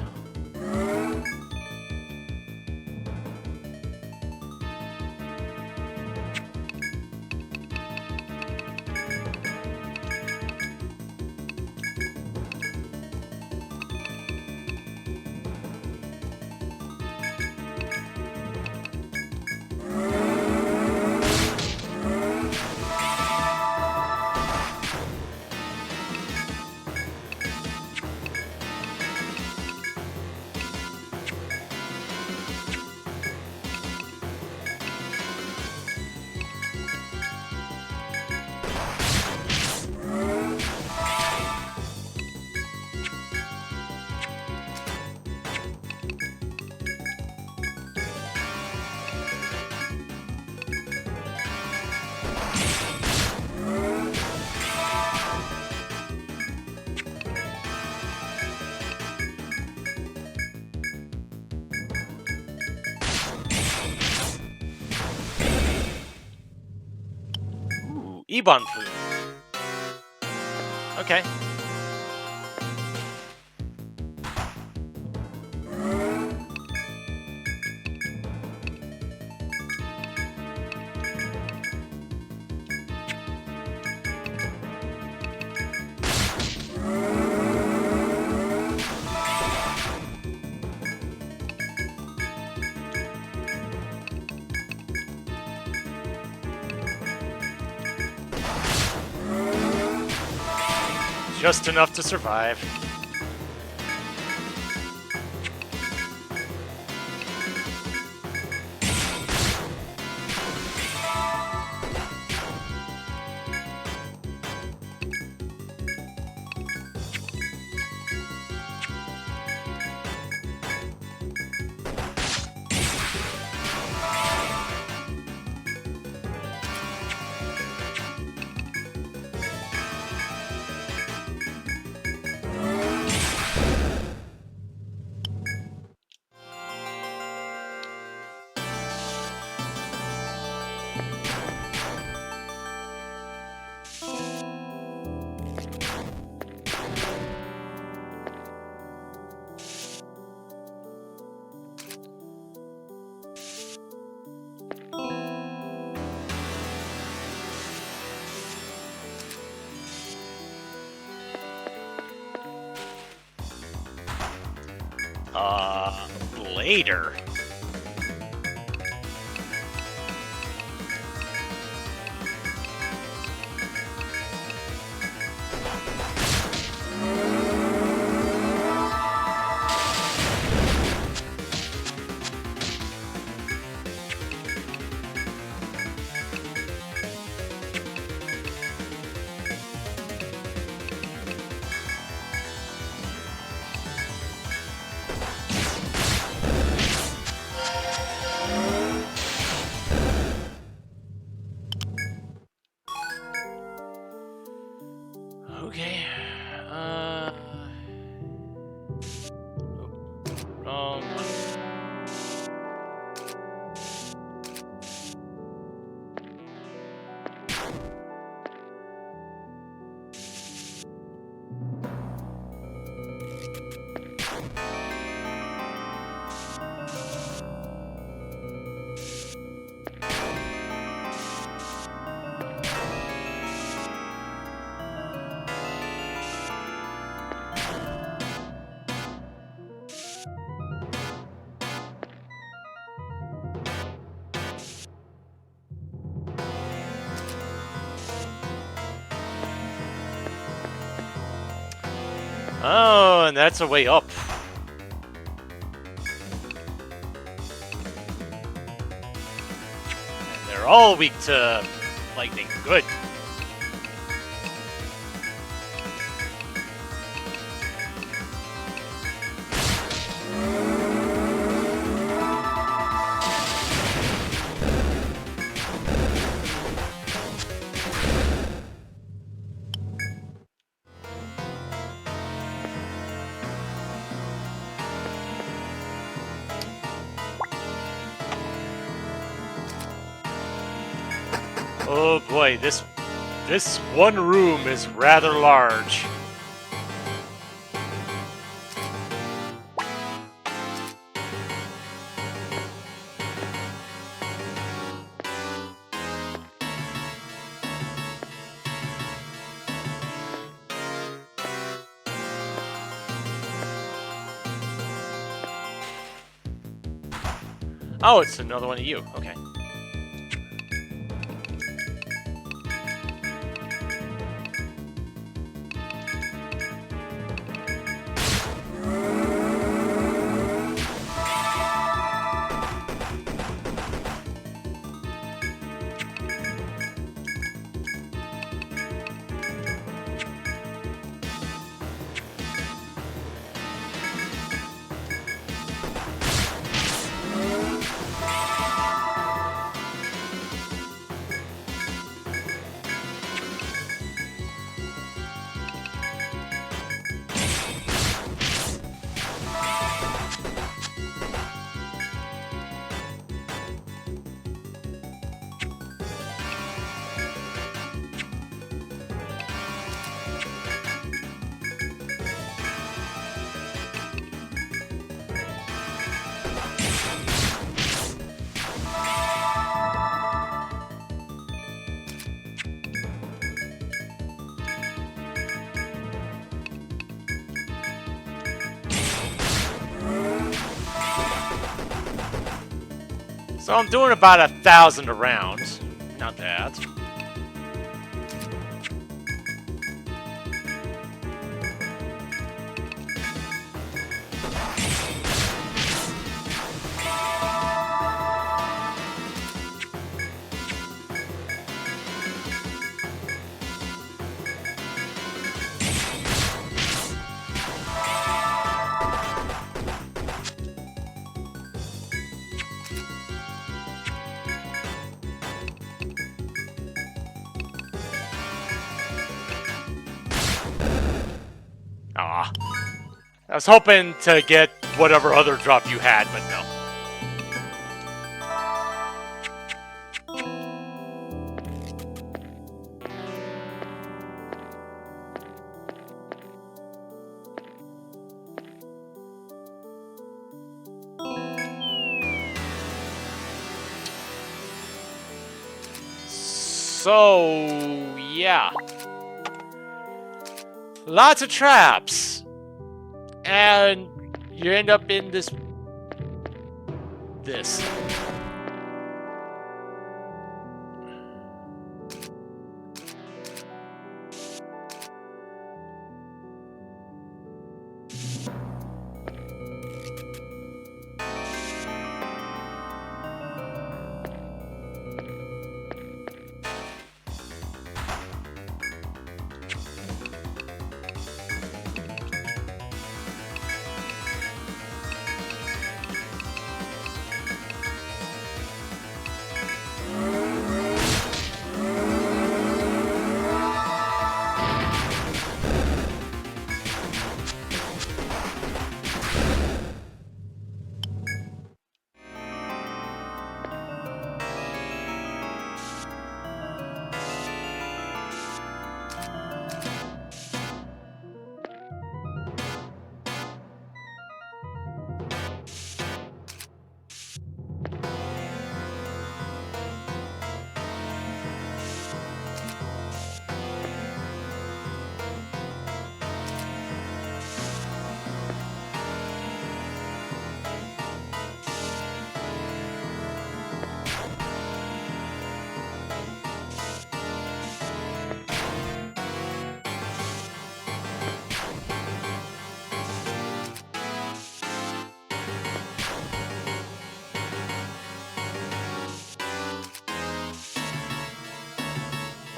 Ebon food. Okay. Just enough to survive. Later. Okay. Wrong one. Oh, and that's a way up. And they're all weak to lightning. Good. Oh boy, this one room is rather large. Oh, it's another one of you. Okay. So I'm doing about 1,000 a round. Not bad. Aw. I was hoping to get whatever other drop you had, but no. So, yeah. Lots of traps. And you end up in this.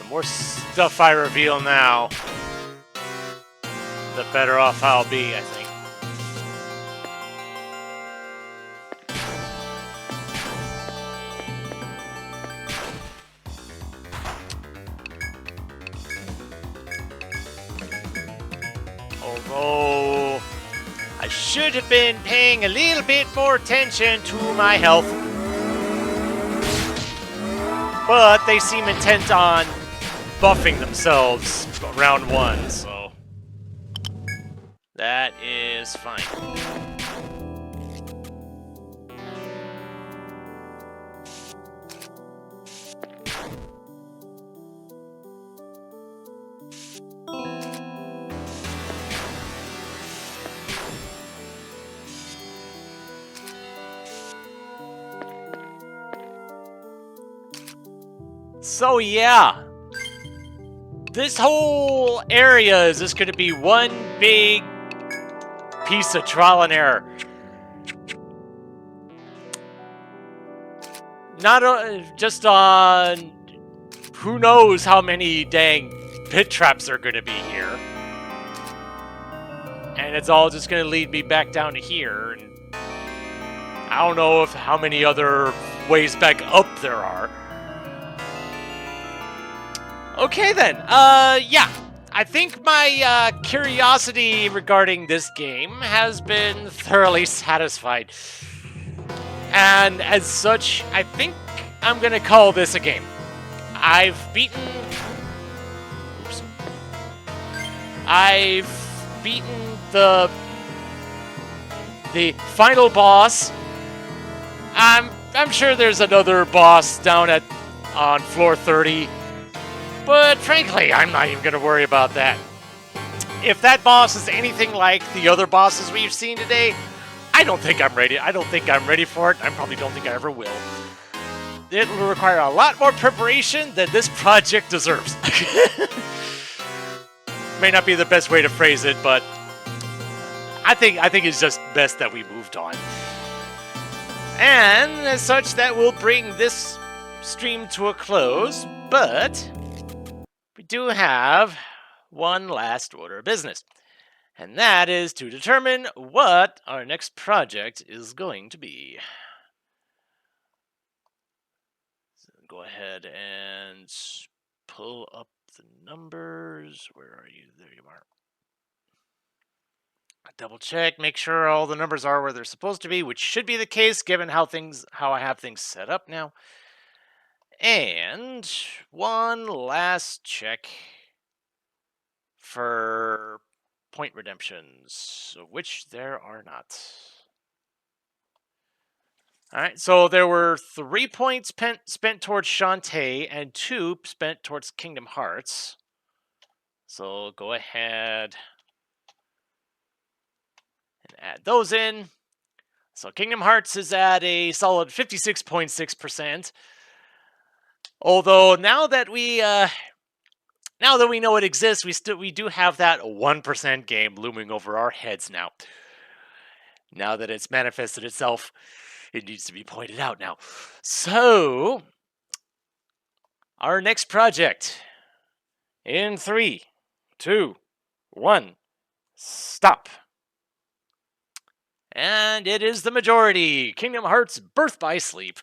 The more stuff I reveal now, the better off I'll be, I think. Although, I should have been paying a little bit more attention to my health. But they seem intent on buffing themselves round one, so that is fine. So yeah, this whole area is just going to be one big piece of trial and error. Not just on who knows how many dang pit traps are going to be here. And it's all just going to lead me back down to here. And I don't know how many other ways back up there are. Okay then, yeah. I think my curiosity regarding this game has been thoroughly satisfied. And as such, I think I'm gonna call this a game. I've beaten the final boss. I'm sure there's another boss down on floor 30. But frankly, I'm not even going to worry about that. If that boss is anything like the other bosses we've seen today, I don't think I'm ready. I don't think I'm ready for it. I probably don't think I ever will. It will require a lot more preparation than this project deserves. May not be the best way to phrase it, but I think it's just best that we moved on. And as such, that will bring this stream to a close, but we do have one last order of business, and that is to determine what our next project is going to be. So go ahead and pull up the numbers. Where are you? There you are. Double check, make sure all the numbers are where they're supposed to be, which should be the case given how I have things set up now. And one last check for point redemptions, which there are not. All right, so there were 3 points spent towards Shantae and 2 spent towards Kingdom Hearts. So go ahead and add those in. So Kingdom Hearts is at a solid 56.6%. Although now that we know it exists, we do have that 1% game looming over our heads now. Now that it's manifested itself, it needs to be pointed out now. So, our next project in 3, 2, 1, stop. And it is the majority, Kingdom Hearts Birth by Sleep.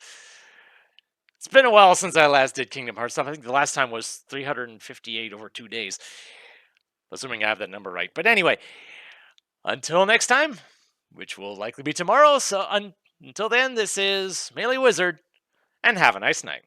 It's been a while since I last did Kingdom Hearts stuff. I think the last time was 358 over 2 days. Assuming I have that number right. But anyway, until next time, which will likely be tomorrow. So until then, this is MeleeWizard, and have a nice night.